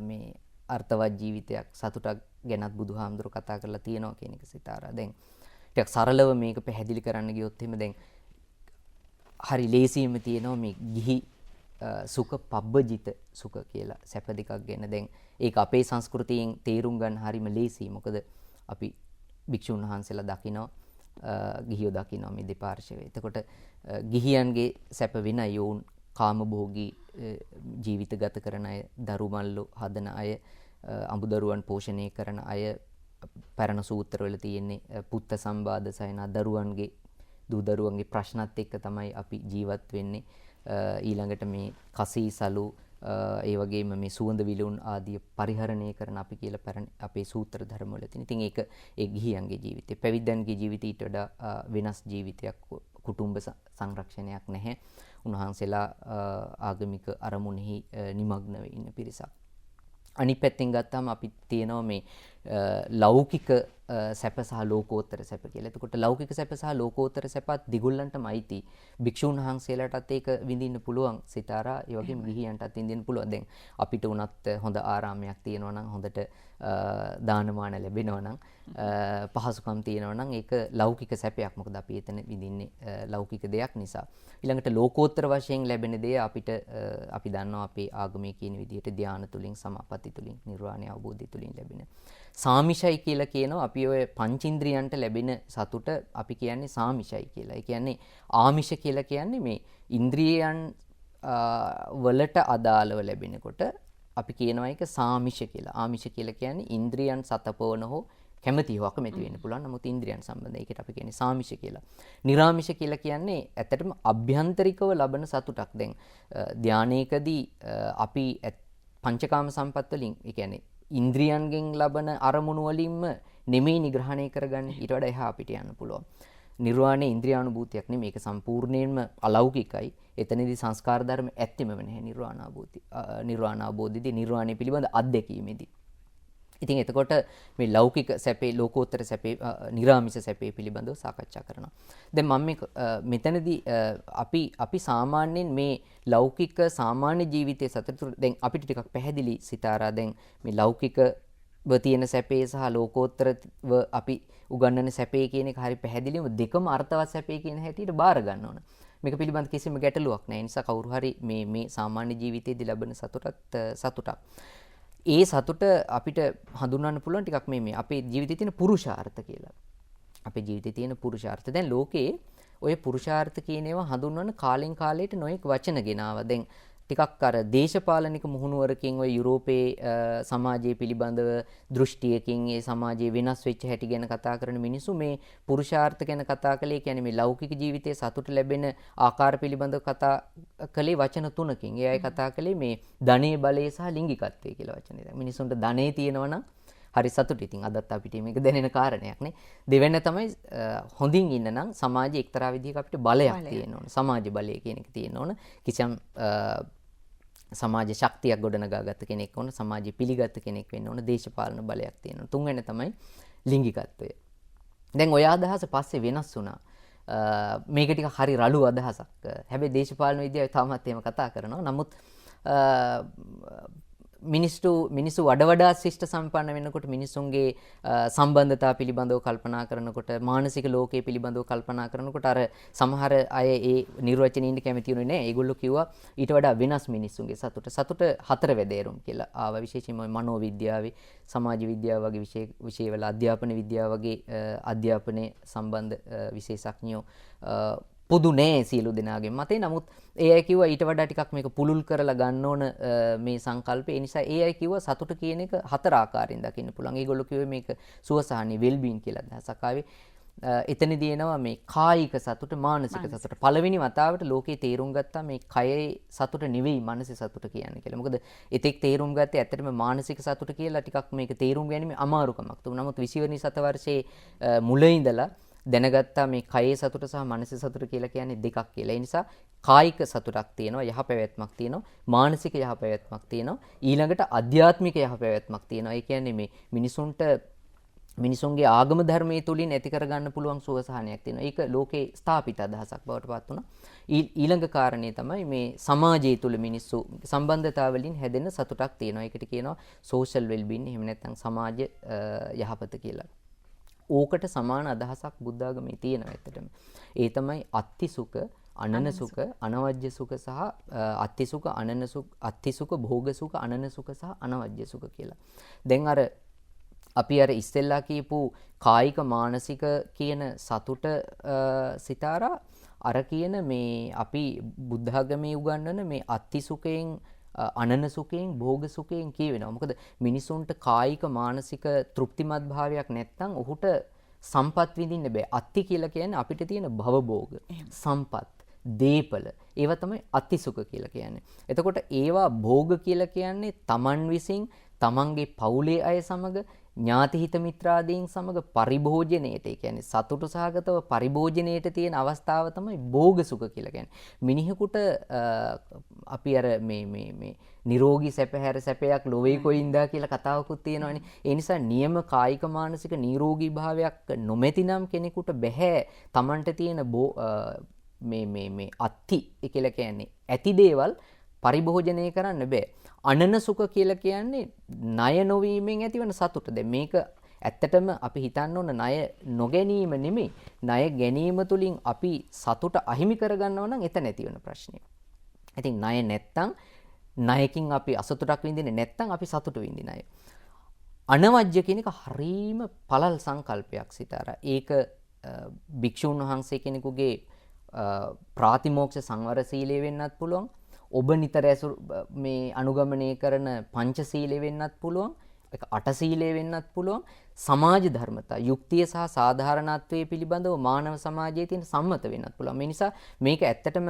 මේ අර්ථවත් ජීවිතයක් සතුටක් ගැනත් බුදුහාමුදුරුවෝ කතා කරලා තියෙනවා කියන එක සිතාරා. දැන් ටිකක් සරලව මේක පැහැදිලි කරන්න ගියොත් එහෙම දැන් හරි ලේසියෙම තියෙනවා මේ ගිහි සුඛ පබ්බජිත සුඛ කියලා සැප දෙකක් ගැන. දැන් ඒක අපේ සංස්කෘතියෙන් තේරුම් ගන්න හරිම ලේසියි. මොකද අපි භික්ෂුන් වහන්සේලා දකිනවා ගිහියෝ දකිනවා මේ දෙපාර්ශ්වයේ. එතකොට ගිහියන්ගේ සැප වෙනයි යෝන් කාමභෝගී ජීවිත ගත කරන අය, දරු මල්ලෝ හදන අය, අඹදරුවන් පෝෂණය කරන අය, පරණ සූත්‍රවල තියෙන්නේ පුත්ත සම්බාධ සයන දරුවන්ගේ දූ දරුවන්ගේ ප්‍රශ්නත් එක්ක තමයි අපි ජීවත් වෙන්නේ. ඊළඟට මේ කසී සලු ඒ වගේම මේ සුවඳ විලවුන් ආදී පරිහරණය කරන අපි කියලා අපේ සූත්‍ර ධර්ම වල තියෙන. ඉතින් ඒක ඒ ගිහියන්ගේ ජීවිතේ. පැවිද්දන්ගේ ජීවිතය ඊට වඩා වෙනස් ජීවිතයක්, කුටුම්බ සංරක්ෂණයක් නැහැ. උන්වහන්සේලා ආගමික අරමුණෙහි නිමග්න වෙ ඉන්න පිරිසක්. අනිත් පැත්තෙන් ගත්තාම අපි තියෙනවා මේ ලෞකික සැප සහ ලෝකෝත්තර සැප කියලා. එතකොට ලෞකික සැප සහ ලෝකෝත්තර සැපත් දිගුල්ලන්ටම අයිති. භික්ෂුන් වහන්සේලාටත් ඒක විඳින්න පුළුවන් සිතාරා. ඒ වගේම ගිහියන්ටත් විඳින්න පුළුවන්. දැන් අපිට උනත් හොඳ ආරාමයක් තියෙනවා නම්, හොඳට දානමාන ලැබෙනවා නම්, පහසුකම් තියෙනවා නම් ඒක ලෞකික සැපයක්. මොකද අපි එතන විඳින්නේ ලෞකික දෙයක් නිසා. ඊළඟට ලෝකෝත්තර වශයෙන් ලැබෙන දේ අපිට අපි දන්නවා අපේ ආගමේ කියන විදිහට ධානය තුලින්, සමාපatti තුලින්, නිර්වාණය අවබෝධය තුලින් ලැබෙන සාමිෂයි කියලා කියනවා. අපි ඔය පංචින්ද්‍රියන්ට ලැබෙන සතුට අපි කියන්නේ සාමිෂයි කියලා. ඒ කියන්නේ ආමිෂ කියලා කියන්නේ මේ ඉන්ද්‍රියයන් වලට අදාළව ලැබෙනකොට අපි කියනවා ඒක සාමිෂ කියලා. ආමිෂ කියලා කියන්නේ ඉන්ද්‍රියන් සතපවන හෝ කැමැති හෝ අකමැති වෙන්න පුළුවන්. නමුත් ඉන්ද්‍රියන් සම්බන්ධ ඒකට අපි කියන්නේ සාමිෂ කියලා. නිරාමිෂ කියලා කියන්නේ ඇත්තටම අභ්‍යන්තරිකව ලබන සතුටක්. දැන් ධානයේකදී අපි පංචකාම සම්පත් වලින් ඒ කියන්නේ ඉන්ද්‍රියන්ගෙන් ලබන අරමුණු වලින්ම නෙමෙයි නිග්‍රහණය කරගන්නේ. ඊට වඩා එහා අපිට යන්න පුළුවන්. නිර්වාණය ඉන්ද්‍රියානුභූතියක් නෙමෙයි. ඒක සම්පූර්ණයෙන්ම අලෞකිකයි. එතනදී සංස්කාර ධර්ම ඇත්තෙම නැහැ නිර්වාණාභූතියදී නිර්වාණය පිළිබඳ අත්දැකීමේදී. ඉතින් එතකොට මේ ලෞකික සැපේ, ලෝකෝත්තර සැපේ, නිරාමිෂ සැපේ පිළිබඳව සාකච්ඡා කරනවා. දැන් මම මෙතනදී අපි සාමාන්‍යයෙන් මේ ලෞකික සාමාන්‍ය ජීවිතයේ සතුට දැන් අපිට ටිකක් පැහැදිලි සිතාරා. දැන් මේ ලෞකිකව තියෙන සැපේ සහ ලෝකෝත්තරව අපි උගන්වන සැපේ කියන එක හරි පැහැදිලිවම දෙකම අර්ථවත් සැපේ කියන හැටියට බාර ගන්න ඕන. මේක පිළිබඳ කිසිම ගැටලුවක් නැහැ. ඒ නිසා කවුරු හරි මේ සාමාන්‍ය ජීවිතයේදී ලැබෙන සතුටත් සතුටක්. ඒ සතුට අපිට හඳුන්වන්න පුළුවන් ටිකක් මේ අපේ ජීවිතයේ තියෙන පුරුෂාර්ථ කියලා. අපේ ජීවිතයේ තියෙන පුරුෂාර්ථ. දැන් ලෝකේ ඔය පුරුෂාර්ථ කියන ඒවා හඳුන්වන කාලෙන් කාලයට නොයෙක් වචන ගෙනාවා. දැන් ටිකක් අර දේශපාලනික මුහුණුවරකින් ඔය යුරෝපයේ සමාජයේ පිළිබඳව දෘෂ්ටියකින් ඒ සමාජයේ වෙනස් වෙච්ච හැටි ගැන කතා කරන මිනිස්සු මේ පුරුෂාර්ථ ගැන කතා කළේ කියන්නේ මේ ලෞකික ජීවිතයේ සතුට ලැබෙන ආකාර පිළිබඳව කතා කළේ වචන තුනකින්. ඒ අය කතා කළේ මේ ධනයේ බලය සහ ලිංගිකත්වය කියලා වචනේ. දැන් මිනිස්සුන්ට ධනෙ තියෙනවා නම් හරි සතුටු. ඉතින් අදත් අපිට මේක දැනෙන කාරණයක් නේ. දෙවෙනි තමයි හොඳින් ඉන්න නම් සමාජයේ එක්තරා විදිහක අපිට බලයක් තියෙන්න ඕන. සමාජ බලය කියන එක තියෙන්න ඕන. කිසියම් සමාජ ශක්තියක් ගොඩනගාගත්ත කෙනෙක් ඕන. සමාජය පිළිගත්ත කෙනෙක් වෙන්න ඕන. දේශපාලන බලයක් තියෙන්න ඕන. තුන්වෙනි තමයි ලිංගිකත්වය. දැන් ඔය අදහස පස්සේ වෙනස් වුණා. මේක ටික හරි රළු අදහසක්. හැබැයි දේශපාලන විද්‍යාවේ තාමත් එහෙම කතා කරනවා. නමුත් මිනිස්සු වඩා ශිෂ්ට සම්පන්න වෙනකොට මිනිසුන්ගේ සම්බන්ධතා පිළිබඳව කල්පනා කරනකොට මානසික ලෝකයේ පිළිබඳව කල්පනා කරනකොට අර සමහර අය ඒ නිර්වචනීන්ට කැමති වුණේ නැහැ. ඒගොල්ලෝ කිව්වා ඊට වඩා වෙනස් මිනිස්සුන්ගේ සතුට හතර වැදේරුම් කියලා ආවා. විශේෂයෙන්ම මනෝවිද්‍යාවේ සමාජ විද්‍යාව වගේ විෂයවල අධ්‍යාපන විද්‍යාව වගේ අධ්‍යාපනයේ සම්බන්ධ විශේෂඥයෝ පොදු නෑ සියලු දෙනාගේ මතේ. නමුත් ඒ අය කිව්වා ඊට වඩා ටිකක් මේක පුළුල් කරලා ගන්න ඕන මේ සංකල්පය. ඒ නිසා ඒ අය කිව්වා සතුට කියන එක හතර ආකාරයෙන් දකින්න පුළුවන්. ඒගොල්ලෝ කිව්වේ මේක සුවසහනී වෙල්බීන් කියලා අදහසක් ආවේ. එතනදී එනවා මේ කායික සතුට, මානසික සතුට. පළවෙනි වතාවට ලෝකේ තේරුම් ගත්තා මේ කයේ සතුට නෙවෙයි මානසික සතුට කියන්නේ කියලා. මොකද එතෙක් තේරුම් ගත්තේ ඇත්තටම මානසික සතුට කියලා ටිකක් මේක තේරුම් ගැනීම අමාරුකමක් තිබුණා. නමුත් 20 වෙනි සතවර්ෂයේ මුල ඉඳලා දැනගත්තා මේ කයේ සතුට සහ මානසික සතුට කියලා කියන්නේ දෙකක් කියලා. ඒ නිසා කායික සතුටක් තියෙනවා, යහපැවැත්මක් තියෙනවා, මානසික යහපැවැත්මක් තියෙනවා, ඊළඟට අධ්‍යාත්මික යහපැවැත්මක් තියෙනවා. ඒ කියන්නේ මේ මිනිසුන්ගේ ආගම ධර්මයේ තුලින් ඇති කරගන්න පුළුවන් සුවසහනයක් තියෙනවා. ඒක ලෝකේ ස්ථාපිත අදහසක් බවට පත් වුණා. ඊළඟ කාරණේ තමයි මේ සමාජය තුල මිනිස්සු සම්බන්ධතාව වලින් හැදෙන සතුටක් තියෙනවා. ඒකට කියනවා social well-being, එහෙම නැත්නම් සමාජ යහපත කියලා. ඕකට සමාන අදහසක් බුද්ධ ආගමේ තියෙනවා ඇත්තටම. ඒ තමයි අත්ති සුඛ, අනන සුඛ, අනවජ්‍ය සුඛ සහ අත්ති සුඛ, අනන සුඛ, අත්ති සුඛ, භෝග සුඛ, අනන සුඛ සහ අනවජ්‍ය සුඛ කියලා. දැන් අපි ඉස්සෙල්ලා කියපු කායික මානසික කියන සතුට සිතාරා අර කියන මේ අපි බුද්ධ ආගමේ උගන්වන මේ අත්ති සුඛයෙන් අනන සුඛයෙන් භෝග සුඛයෙන් කියවෙනවා. මොකද මිනිසුන්ට කායික මානසික තෘප්තිමත් භාවයක් නැත්නම් ඔහුට සම්පත් විඳින්න බෑ. අත්ති කියලා කියන්නේ අපිට තියෙන භවභෝග, සම්පත්, දීපල. ඒවා තමයි අත්ති සුඛ කියලා කියන්නේ. එතකොට ඒවා භෝග කියලා කියන්නේ තමන් විසින් තමන්ගේ පවුලේ අය සමග ඥාති හිත මිත්‍රාදීන් සමග පරිභෝජනයේට, ඒ කියන්නේ සතුටු සහගතව පරිභෝජනයේට තියෙන අවස්ථාව තමයි භෝග සුඛ කියලා කියන්නේ. මිනිහෙකුට අපි මේ නිරෝගී සැපහැර සැපයක් ලොවේ කොයින්දා කියලා කතාවකුත් තියෙනවානේ. ඒ නිසා නියම කායික මානසික නිරෝගී භාවයක් නොමැතිනම් කෙනෙකුට බෑ Tamanට තියෙන මේ අත්ති කියලා කියන්නේ ඇති දේවල් පරිභෝජනය කරන්න බෑ. අනන සුඛ කියලා කියන්නේ ණය නොවීමෙන් ඇතිවන සතුට. දැන් මේක ඇත්තටම අපි හිතන්න ඕන ණය නොගැනීම නෙමෙයි. ණය ගැනීම තුලින් අපි සතුට අහිමි කරගන්නවා නම් එතන ඇතිවන ප්‍රශ්නේ. ඉතින් ණය නැත්තම් ණයකින් අපි අසතුටක් විඳින්නේ නැත්තම් අපි සතුට විඳින අය. අනවජ්‍ය කියන එක හරීම පළල් සංකල්පයක් සිතාරා. ඒක භික්ෂුන් වහන්සේ කෙනෙකුගේ ප්‍රාතිමෝක්ෂ සංවර සීලය වෙන්නත් පුළුවන්. ඔබ නිතර මේ අනුගමනය කරන පංචශීලය වෙන්නත් පුළුවන්. ඒක අටශීලය වෙන්නත් පුළුවන්. සමාජ ධර්මතා, යුක්තිය සහ සාධාරණත්වයේ පිළිබඳව මානව සමාජයේ තියෙන සම්මත වෙන්නත් පුළුවන්. මේ නිසා මේක ඇත්තටම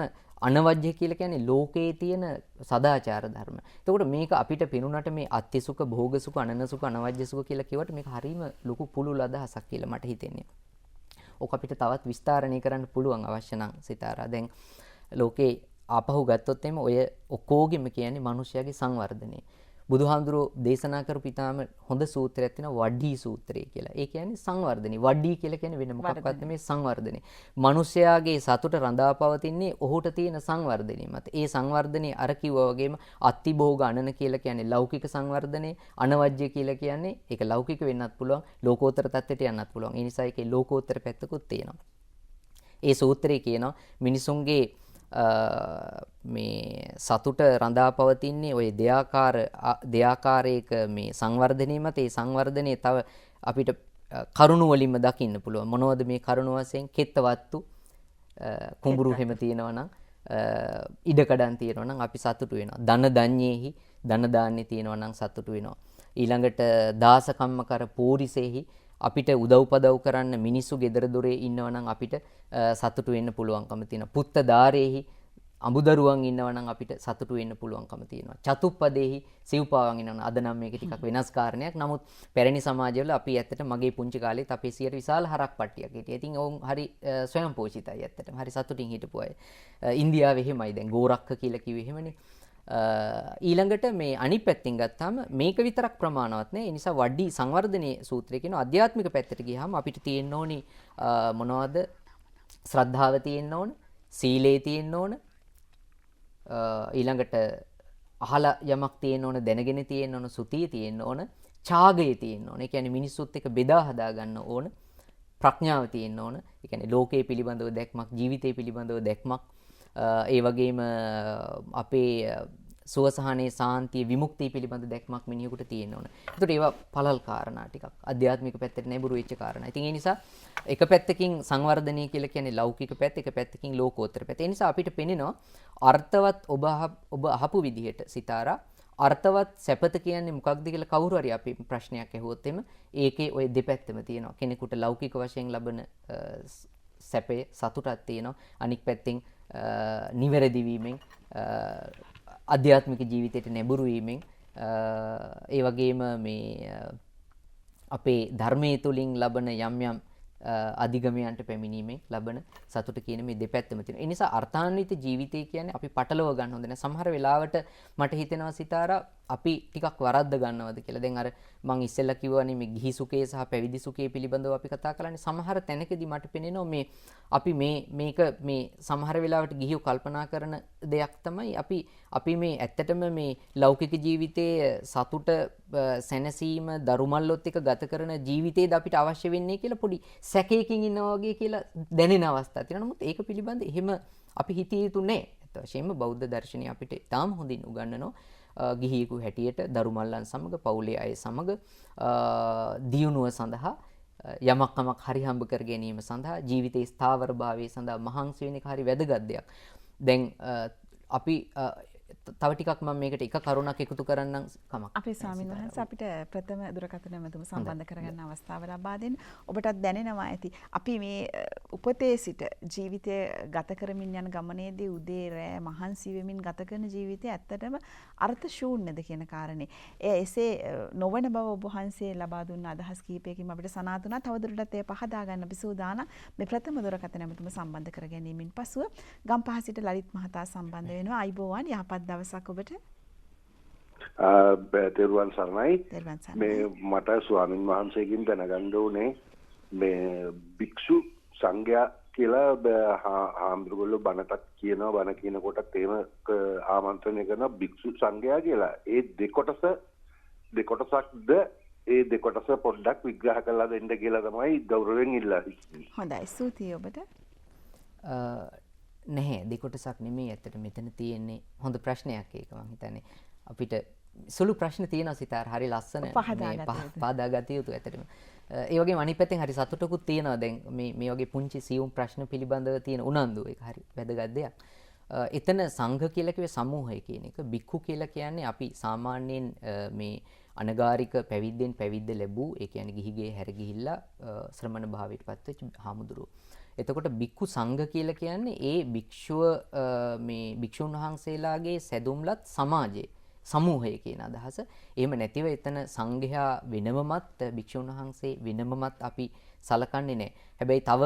අනවජ්‍ය කියලා කියන්නේ ලෝකයේ තියෙන සදාචාර ධර්ම. එතකොට මේක අපිට පෙනුනට මේ අත්ති සුඛ, භෝග සුඛ, අනන සුඛ, අනවජ්‍ය සුඛ කියලා කිව්වට මේක හරීම ලොකු පුළුල් අදහසක් කියලා මට හිතෙන්නේ. ඕක අපිට තවත් විස්තරණය කරන්න පුළුවන් අවශ්‍ය නම් සිතාරා. දැන් ලෝකේ ආපහු ගත්තොත් එimhe ඔය ඔක්කොගෙම කියන්නේ මිනිස්යාගේ සංවර්ධනය. බුදුහාමුදුරෝ දේශනා කරපු ඉතාම හොඳ සූත්‍රයක් තියෙනවා වඩ්ඩී සූත්‍රය කියලා. ඒ කියන්නේ සංවර්ධනය. වඩ්ඩී කියලා කියන්නේ වෙන මොකක්වත් නෙමෙයි සංවර්ධනය. මිනිස්යාගේ සතුට රඳා පවතින්නේ ඔහුට තියෙන සංවර්ධනය මත. ඒ සංවර්ධනය අර කිව්වා වගේම අත්ති භෝග අනන කියලා කියන්නේ ලෞකික සංවර්ධනය, අනවජ්‍ය කියලා කියන්නේ ඒක ලෞකික වෙන්නත් පුළුවන්, ලෝකෝත්තර තත්ත්වයට යන්නත් පුළුවන්. ඒ නිසා ඒකේ ලෝකෝත්තර පැත්තකුත් තියෙනවා. ඒ සූත්‍රයේ කියනවා මිනිසුන්ගේ මේ සතුට රඳා පවතින්නේ ওই දෙයාකාරයක මේ සංවර්ධනයේ මත. ඒ සංවර්ධනයේ තව අපිට කරුණු වලින්ම දකින්න පුළුවන්. මොනවද මේ කරුණු වශයෙන්? කෙත්තවත්තු කුඹුරු හැම තියෙනවා නම් ඉඩකඩම් තියෙනවා නම් අපි සතුටු වෙනවා. ධන දඤ්ඤේහි ධන දාන්නේ තියෙනවා නම් සතුටු වෙනවා. ඊළඟට දාසකම්ම කර පෝරිසෙහි අපිට උදව්පදව් කරන්න මිනිස්සු ගෙදර දොරේ ඉන්නවා නම් අපිට සතුටු වෙන්න පුළුවන්කම තියෙනවා. පුත්ත දාරේහි අමුදරුවන් ඉන්නවා නම් අපිට සතුටු වෙන්න පුළුවන්කම තියෙනවා. චතුප්පදේහි සිව්පාවන් ඉන්නවා නම් අද නම් මේක ටිකක් වෙනස් කාරණයක්. නමුත් පැරණි සමාජවල අපි ඇත්තට මගේ පුංචි කාලේත් අපේ සියයට විශාල හරක් පට්ටියක් හිටියා. ඉතින් ඔවුන් හරි ස්වයං පෝෂිතයි ඇත්තටම. හරි සතුටින් හිටපු අය. ඉන්දියාවේ එහෙමයි දැන් ගෝරක්ක කියලා කිව්වේ එහෙමනේ. ඊළඟට මේ අනිත් පැත්තෙන් ගත්තාම මේක විතරක් ප්‍රමාණවත් නෑ. ඒ නිසා වඩි සංවර්ධනයේ සූත්‍රය කියන ආධ්‍යාත්මික පැත්තට ගියාම අපිට තියෙන්න ඕනි මොනවද? ශ්‍රද්ධාව තියෙන්න ඕන, සීලේ තියෙන්න ඕන, ඊළඟට අහලා යමක් තියෙන්න ඕන, දැනගෙන තියෙන්න ඕන, සුතිය තියෙන්න ඕන, ඡාගය තියෙන්න ඕන. ඒ කියන්නේ මිනිස්සුත් එක්ක බෙදා හදා ගන්න ඕන. ප්‍රඥාව තියෙන්න ඕන. ඒ කියන්නේ ලෝකයේ පිළිබඳව දැක්මක්, ජීවිතය පිළිබඳව දැක්මක්, ඒ වගේම අපේ සුවසහනේ සාන්තිය විමුක්තිය පිළිබඳ දැක්මක් මිනිහෙකුට තියෙන්න ඕන. ඒකට ඒවා පළල් කාරණා ටිකක් ආධ්‍යාත්මික පැත්තට නැඹුරු වෙච්ච කාරණා. ඉතින් ඒ නිසා එක පැත්තකින් සංවර්ධනය කියලා කියන්නේ ලෞකික පැත්ත, එක පැත්තකින් ලෝකෝත්තර පැත්ත. ඒ නිසා අපිට පෙනෙනවා අර්ථවත් ඔබ අහපු විදිහට සිතාරා අර්ථවත් සැපත කියන්නේ මොකක්ද කියලා කවුරු හරි අපි ප්‍රශ්නයක් ඇහුවොත් එimhe ඒකේ ওই දෙපැත්තම තියෙනවා. කෙනෙකුට ලෞකික වශයෙන් ලබන සැපේ සතුටක් තියෙනවා. අනික් පැත්තෙන් නිවැරදි වීමෙන් ආධ්‍යාත්මික ජීවිතයට නැඹුරු වීමෙන් ඒ වගේම මේ අපේ ධර්මයේ තුලින් ලබන යම් යම් අධිගමයන්ට පැමිණීමෙන් ලබන සතුට කියන මේ දෙපැත්තම තියෙනවා. ඒ නිසා අර්ථාන්විත ජීවිතය කියන්නේ අපි පටලව ගන්න හොඳ නැහැ. සමහර වෙලාවට මට හිතෙනවා සිතාරා අපි ටිකක් වරද්ද ගන්නවද කියලා. දැන් අර මං ඉස්සෙල්ලා කිව්වනේ මේ ගිහි සුඛය සහ පැවිදි සුඛය පිළිබඳව අපි කතා කළානේ. සමහර තැනකදී මට පෙනෙනවා මේ අපි මේක මේ සමහර වෙලාවට ගිහිව කල්පනා කරන දෙයක් තමයි අපි මේ ඇත්තටම මේ ලෞකික ජීවිතයේ සතුට සැනසීම දරුමල්ලොත් එක ගත කරන ජීවිතේද අපිට අවශ්‍ය වෙන්නේ කියලා පොඩි සැකයකින් ඉන්නවා වගේ කියලා දැනෙන අවස්ථා තියෙනවා. නමුත් ඒක පිළිබඳ එහෙම අපි හිතිය යුතු නැහැ. ඒත් වශයෙන්ම බෞද්ධ දර්ශනය අපිට තාම හොඳින් උගන්වනවා. ගිහියෙකු හැටියට දරුමල්ලන් සමග පවුලේ අය සමග දියුණුව සඳහා යමක් හරි හම්බ කර ගැනීම සඳහා ජීවිතයේ ස්ථාවර භාවයේ සඳහා මහන්සි වෙන එක හරි වැදගත් දෙයක්. දැන් අපි තව ටිකක් මම මේකට එක කරුණක් එකතු කරන්නම් කමක්. අපේ ස්වාමීන් වහන්සේ අපිට ප්‍රථම දුරකථන මැදුම සම්බන්ධ කරගන්න අවස්ථාව ලබා දෙන්න. ඔබටත් දැනෙනවා ඇති. අපි මේ උපතේ සිට ජීවිතය ගත කරමින් යන ගමනේදී උදේ රෑ මහන්සි වෙමින් ගත කරන ජීවිතය ඇත්තටම අර්ථ ශූන්‍යද කියන කාරණේ. එසේ නොවන බව ඔබ වහන්සේ ලබා දුන්න අදහස් කීපයකින් අපිට සනාථ වුණා. තවදුරටත් ඒ පහදා ගන්න අපි සූදානම්. මේ ප්‍රථම දුරකථන මැදුම සම්බන්ධ කර ගැනීමෙන් පසුව ගම්පහ සිට ලලිත් මහතා සම්බන්ධ වෙනවා. අයිබෝවන් යහපත් දවසක් ඔබට. තෙරුවන් සරණයි. මේ මට ස්වාමින් වහන්සේකින් දැනගන්න ඕනේ මේ භික්ෂු සංඝයා කියලා හාමුදුරුවෝ බණටත් කියනවා. බණ කියන කොටත් එහෙම ආමන්ත්‍රණය කරන භික්ෂු සංඝයා කියලා. ඒ දෙකොටසක්ද ඒ දෙකොටස පොඩ්ඩක් විග්‍රහ කරලා දෙන්න කියලා තමයි ගෞරවයෙන් ඉල්ලා සිටින්නේ. හොඳයි. ස්තුතියි ඔබට. නැහැ දෙකොටසක් නෙමෙයි ඇත්තට මෙතන තියෙන්නේ හොඳ ප්‍රශ්නයක් ඒක මම හිතන්නේ අපිට සුළු ප්‍රශ්න තියෙනවා සිතාර හරි ලස්සන පාදා ගත යුතු ඇත්තටම ඒ වගේම අනිත් පැත්තෙන් හරි සතුටකුත් තියෙනවා දැන් මේ වගේ පුංචි සියුම් ප්‍රශ්න පිළිබඳව තියෙන උනන්දුව ඒක හරි වැදගත් දෙයක්. එතන සංඝ කියලා කිව්වේ සමූහය කියන එක. බික්ඛු කියලා කියන්නේ අපි සාමාන්‍යයෙන් මේ අනගාരിക පැවිද්දෙන් පැවිද්ද ලැබූ ඒ කියන්නේ ගිහිගේ හැර ගිහිල්ලා ශ්‍රමණ භාවයට පත් වෙච්ච හාමුදුරුවෝ. එතකොට බික්ඛු සංඝ කියලා කියන්නේ ඒ භික්ෂුව මේ භික්ෂුන් වහන්සේලාගේ සැදුම්ලත් සමාජයේ සමූහය කියන අදහස. එහෙම නැතිව එතන සංඝයා වෙනමමත් භික්ෂුන් වහන්සේ වෙනමමත් අපි සලකන්නේ නැහැ. හැබැයි තව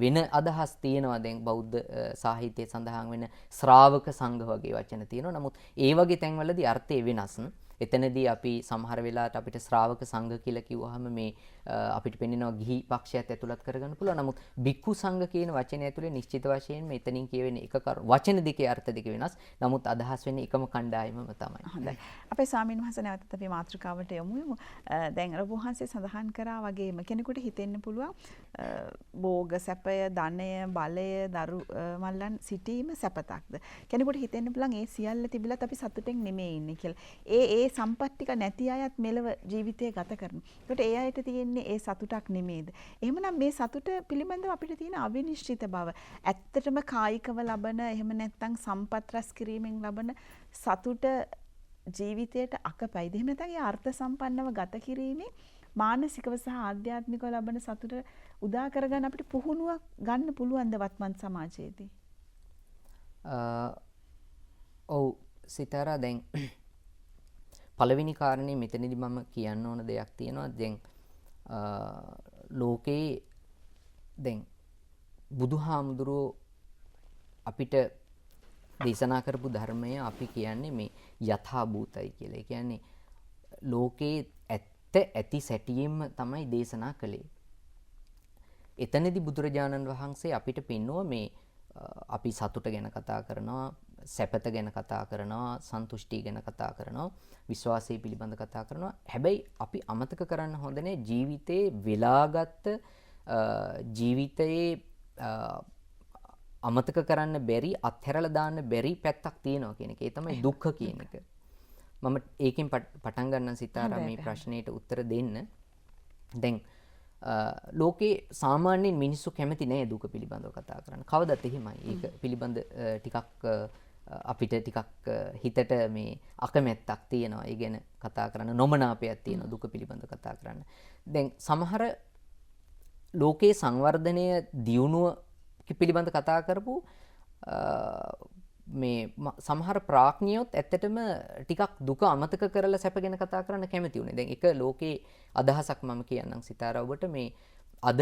වෙන අදහස් තියෙනවා දැන් බෞද්ධ සාහිත්‍යයේ සඳහන් වෙන ශ්‍රාවක සංඝ වගේ වචන තියෙනවා. නමුත් ඒ වගේ තැන්වලදී අර්ථය වෙනස්. එතනදී අපි සමහර වෙලාවට අපිට ශ්‍රාවක සංඝ කියලා කිව්වහම මේ අපිට පෙනෙනවා ගිහි පක්ෂයත් ඇතුළත් කරගන්න පුළුවන්. නමුත් බික්ඛු සංඝ කියන වචනය ඇතුලේ නිශ්චිත වශයෙන්ම එතනින් කියවෙන එක වචන දෙකේ අර්ථ දෙක වෙනස්. නමුත් අදහස් වෙන්නේ එකම කණ්ඩායමම තමයි. හොඳයි. අපේ ස්වාමීන් වහන්සේ නැවතත් අපි මාතෘකාවට යමු. දැන් ඔබ වහන්සේ සඳහන් කරා වගේම කෙනෙකුට හිතෙන්න පුළුවන් භෝග සැපය, ධනය, බලය, දරු මල්ලන් සිටීම සැපතක්ද? කෙනෙකුට හිතෙන්න පුළුවන් ඒ සියල්ල තිබිලත් අපි සතුටෙන් නෙමෙයි ඉන්නේ කියලා. ඒ ඒ සම්පත් ටික නැති අයත් මෙලව ජීවිතය ගත කරනවා. ඒකට ඒ අයට තියෙන්නේ ඒ සතුටක් නෙමෙයිද? එහෙමනම් මේ සතුට පිළිබඳව අපිට තියෙන අවිනිශ්චිත බව ඇත්තටම කායිකව ලබන එහෙම නැත්නම් සම්පත් රැස් කිරීමෙන් ලබන සතුට ජීවිතයට අකපයිද? එහෙම නැත්නම් ඒ අර්ථ සම්පන්නව ගත කිරීමේ මානසිකව සහ ආධ්‍යාත්මිකව ලබන සතුට උදා කරගන්න අපිට පුහුණුවක් ගන්න පුළුවන් ද වත්මන් සමාජයේදී? ඔව් සිතාරා, දැන් පළවෙනි කාරණේ මෙතනදී මම කියන්න ඕන දෙයක් තියෙනවා. දැන් ලෝකේ දැන් බුදුහාමුදුරුවෝ අපිට දේශනා කරපු ධර්මය අපි කියන්නේ මේ යථා භූතයි කියලා. ඒ කියන්නේ ලෝකේ ඇති සැටියෙන්ම තමයි දේශනා කළේ. එතනදී බුදුරජාණන් වහන්සේ අපිට පෙන්වුවා මේ අපි සතුට ගැන කතා කරනවා, සැපත ගැන කතා කරනවා, සන්තුෂ්ටිය ගැන කතා කරනවා, විශ්වාසය පිළිබඳ කතා කරනවා. හැබැයි අපි අමතක කරන්න හොඳ නැහැ ජීවිතේ වෙලාගත් ජීවිතයේ අමතක කරන්න බැරි, අත්හැරලා දාන්න බැරි පැත්තක් තියෙනවා කියන එක. ඒ තමයි දුක්ඛ කියන එක. මම ඒකෙන් පටන් ගන්න සිතාරා මේ ප්‍රශ්නෙට උත්තර දෙන්න. දැන් ලෝකේ සාමාන්‍යයෙන් මිනිස්සු කැමති නෑ දුක පිළිබඳව කතා කරන්න. කවදත් එහෙමයි. ඒක පිළිබඳ ටිකක් අපිට ටිකක් හිතට මේ අකමැත්තක් තියෙනවා. ඒ ගැන කතා කරන්න නොමනාපයක් තියෙනවා දුක පිළිබඳව කතා කරන්න. දැන් සමහර ලෝකේ සංවර්ධනය දියුණුව පිළිබඳ කතා කරපු මේ සමහර ප්‍රඥයොත් ඇත්තටම ටිකක් දුක අමතක කරලා සැප ගැන කතා කරන්න කැමති උනේ. දැන් එක ලෝකේ අදහසක් මම කියන්නම් සිතාරා ඔබට, මේ අද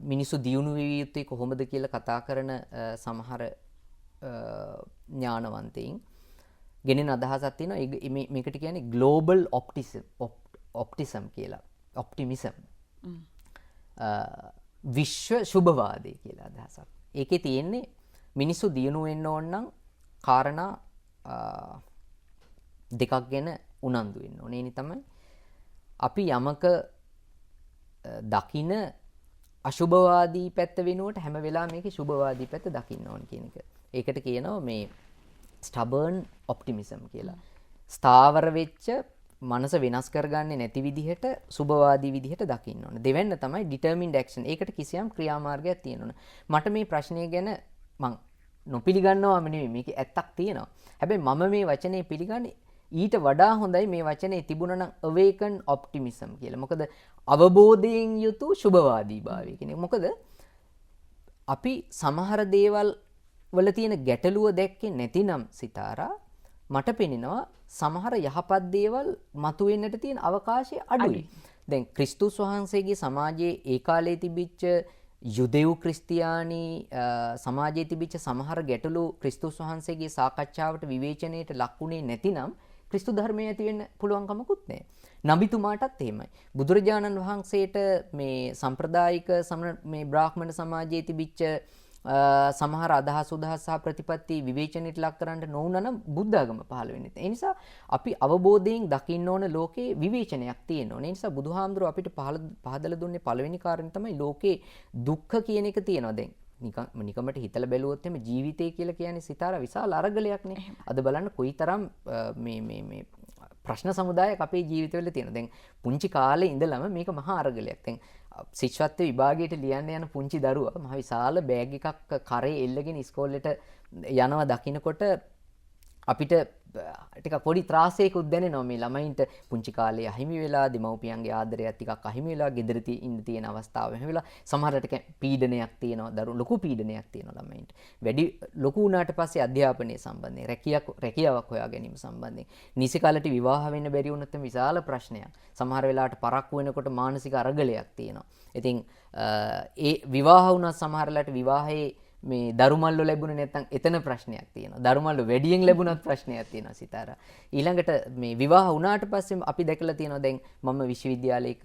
මිනිස්සු දියුණු වෙවිය යුත්තේ කොහොමද කියලා කතා කරන සමහර ඥානවන්තයින් ගෙනෙන අදහසක් තියෙනවා. මේකට කියන්නේ ග්ලෝබල් ඔප්ටිසම් කියලා. ඔප්ටිමිසම්. විශ්ව සුභවාදී කියලා අදහසක්. ඒකේ තියෙන්නේ මිනිස්සු දියුණු වෙන්න ඕන නම් කාරණා දෙකක් ගැන උනන්දු වෙන්න ඕනේ. ඒ තමයි අපි යමක දකින අශුභවාදී පැත්ත වෙනුවට හැම වෙලාවෙම මේකේ සුභවාදී පැත්ත දකින්න ඕන කියන එක. ඒකට කියනවා මේ ස්ටබර්න් ඔප්ටිමිසම් කියලා. ස්ථාවර වෙච්ච මනස වෙනස් කරගන්නේ නැති විදිහට සුභවාදී විදිහට දකින්න ඕන. දෙවෙන්න තමයි determined action. ඒකට කිසියම් ක්‍රියාමාර්ගයක් තියෙන්න ඕන. මට මේ ප්‍රශ්නය ගැන මං නොපිළිගන්නවාම නෙමෙයි, මේකේ ඇත්තක් තියෙනවා. හැබැයි මම මේ වචනේ පිළිගන්නේ ඊට වඩා හොඳයි මේ වචනේ තිබුණා නම් awaken optimism කියලා. මොකද අවබෝධයෙන් යුතු සුභවාදී භාවය කියන්නේ. මොකද අපි සමහර දේවල් වල තියෙන ගැටලුව දැක්කේ නැතිනම් සිතාරා මට පෙනෙනවා සමහර යහපත් දේවල් මතුවෙන්නට තියෙන අවකාශය අඩුයි. දැන් ක්‍රිස්තුස් වහන්සේගේ සමාජයේ ඒ කාලේ තිබිච්ච යුදෙව් ක්‍රිස්තියානි සමාජයේ තිබිච්ච සමහර ගැටලු ක්‍රිස්තුස් වහන්සේගේ සාකච්ඡාවට විවේචනයට ලක්ුණේ නැතිනම් ක්‍රිස්තු ධර්මය ඇති වෙන්න පුළුවන් කමකුත් නැහැ. නබිතුමාටත් එහෙමයි. බුදුරජාණන් වහන්සේට මේ සම්ප්‍රදායික මේ බ්‍රාහ්මණ සමාජයේ තිබිච්ච සමහර අදහස් උදහස් සහ ප්‍රතිපත්ති විවේචනයට ලක් කරන්න නොවුනා නම් බුද්ධ ආගම පහළ වෙන්නේ නැහැ. ඒ නිසා අපි අවබෝධයෙන් දකින්න ඕන ලෝකේ විවේචනයක් තියෙන්න ඕනේ. ඒ නිසා බුදුහාමුදුරුවෝ අපිට පහදලා දුන්නේ පළවෙනි කාරණේ තමයි ලෝකේ දුක්ඛ කියන එක තියෙනවා. දැන් නිකමට හිතලා බැලුවොත් එimhe ජීවිතය කියලා කියන්නේ සිතාරා විශාල අරගලයක් නේ. අද බලන්න කොයිතරම් මේ ප්‍රශ්න සමුදායක් අපේ ජීවිතවල තියෙනවා. දැන් පුංචි කාලේ ඉඳලම මේක මහා අරගලයක්. දැන් ශිෂ්‍යත්ව විභාගයට ලියන්න යන පුංචි දරුවා මහ විශාල බෑග් එකක් කරේ එල්ලගෙන ඉස්කෝලේට යනවා දකින්නකොට අපිට ටිකක් පොඩි ත්‍රාසයකුත් දැනෙනවා. මේ ළමයින්ට පුංචි කාලේ අහිමි වෙලා දෙමව්පියන්ගේ ආදරයක් ටිකක් අහිමි වෙලා ගෙදර ඉන්න තියෙන අවස්ථාව එහෙම වෙලා සමහරට පීඩනයක් තියෙනවා. දරුණු ලොකු පීඩනයක් තියෙනවා ළමයින්ට. වැඩි ලොකු වුණාට පස්සේ අධ්‍යාපනයේ සම්බන්ධයෙන් රැකියාවක් හොයා ගැනීම සම්බන්ධයෙන් නිසි කාලෙට විවාහ වෙන්න බැරි වුණොත් විශාල ප්‍රශ්නයක්. සමහර වෙලාවට පරක්කු වෙනකොට මානසික අරගලයක් තියෙනවා. ඉතින් ඒ විවාහ වුණත් සමහරලාට විවාහයේ මේ දරුමල්ලු ලැබුණේ නැත්නම් එතන ප්‍රශ්නයක් තියෙනවා. දරුමල්ලු වැඩියෙන් ලැබුණත් ප්‍රශ්නයක් තියෙනවා සිතාරා. ඊළඟට මේ විවාහ වුණාට පස්සේ අපි දැකලා තියෙනවා දැන් මම විශ්වවිද්‍යාලයක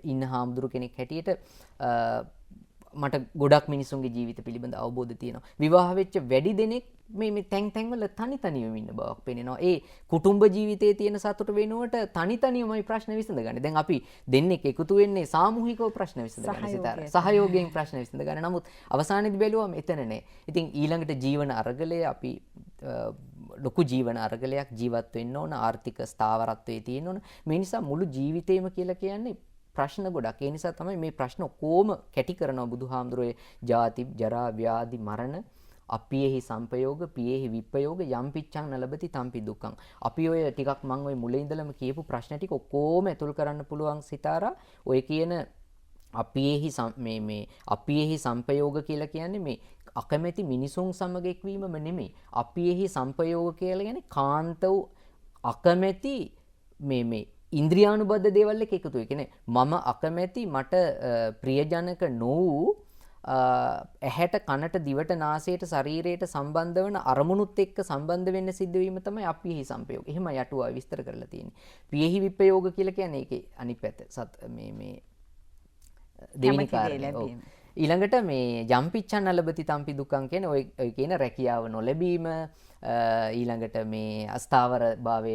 ඉන්න හාමුදුරු කෙනෙක් හැටියට මට ගොඩක් මිනිසුන්ගේ ජීවිත පිළිබඳ අවබෝධය තියෙනවා. විවාහ වෙච්ච වැඩි දෙනෙක් මේ තැන්වල තනියම ඉන්න බවක් පේනවා. ඒ කුටුම්බ ජීවිතයේ තියෙන සතුට වෙනුවට තනියමයි ප්‍රශ්න විසඳගන්නේ. දැන් අපි දෙන්නෙක් එකතු වෙන්නේ සාමූහිකව ප්‍රශ්න විසඳගන්න සිතාරා. සහයෝගයෙන් ප්‍රශ්න විසඳගන්න. නමුත් අවසානයේදී බැලුවම එතන නෑ. ඉතින් ඊළඟට ජීවන අරගලය අපි ලොකු ජීවන අරගලයක් ජීවත් වෙන්න ඕන, ආර්ථික ස්ථාවරත්වයේ තියෙන්න ඕන. මේ නිසා මුළු ජීවිතේම කියලා කියන්නේ ප්‍රශ්න ගොඩක්. ඒ නිසා තමයි මේ ප්‍රශ්න ඔක්කොම කැටි කරනවා බුදුහාමුදුරුවෝ. ජාති, ජරා, ව්‍යාධි, මරණ, අපියෙහි සංපයෝග, පියෙහි විප්පයෝග, යම් පිච්ඡං නලබති තම්පි දුක්ඛං. අපි ඔය ටිකක් මම ඔය මුලින් ඉඳලම කියපු ප්‍රශ්න ටික ඔක්කොම ඇතුල් කරන්න පුළුවන් සිතාරා. ඔය කියන අපියෙහි සංපයෝග කියලා කියන්නේ මේ අකමැති මිනිසුන් සමග එක්වීමම නෙමෙයි. අපියෙහි සංපයෝග කියලා කියන්නේ කාන්ත වූ අකමැති මේ ඉන්ද්‍රියානුබද්ධ දේවල් එක එකතු වෙ. කියන්නේ මම අකමැති මට ප්‍රියජනක නොවූ ඇහැට කනට දිවට නාසයට ශරීරයට සම්බන්ධ වන අරමුණුත් එක්ක සම්බන්ධ වෙන්න සිද්ධ වීම තමයි අපියෙහි සංපයෝග. එහෙම යටුවා විස්තර කරලා තියෙන්නේ. පියෙහි විප්පයෝග කියලා කියන්නේ ඒකේ අනිත් පැත්ත. මේ දෙවෙනි කාරණේ. ඊළඟට මේ යම්පිච්ඡන් නලබති තම්පි දුක්ඛං කියන ඔය කියන රැකියාව නොලැබීම, ඊළඟට මේ අස්ථාවර භාවය,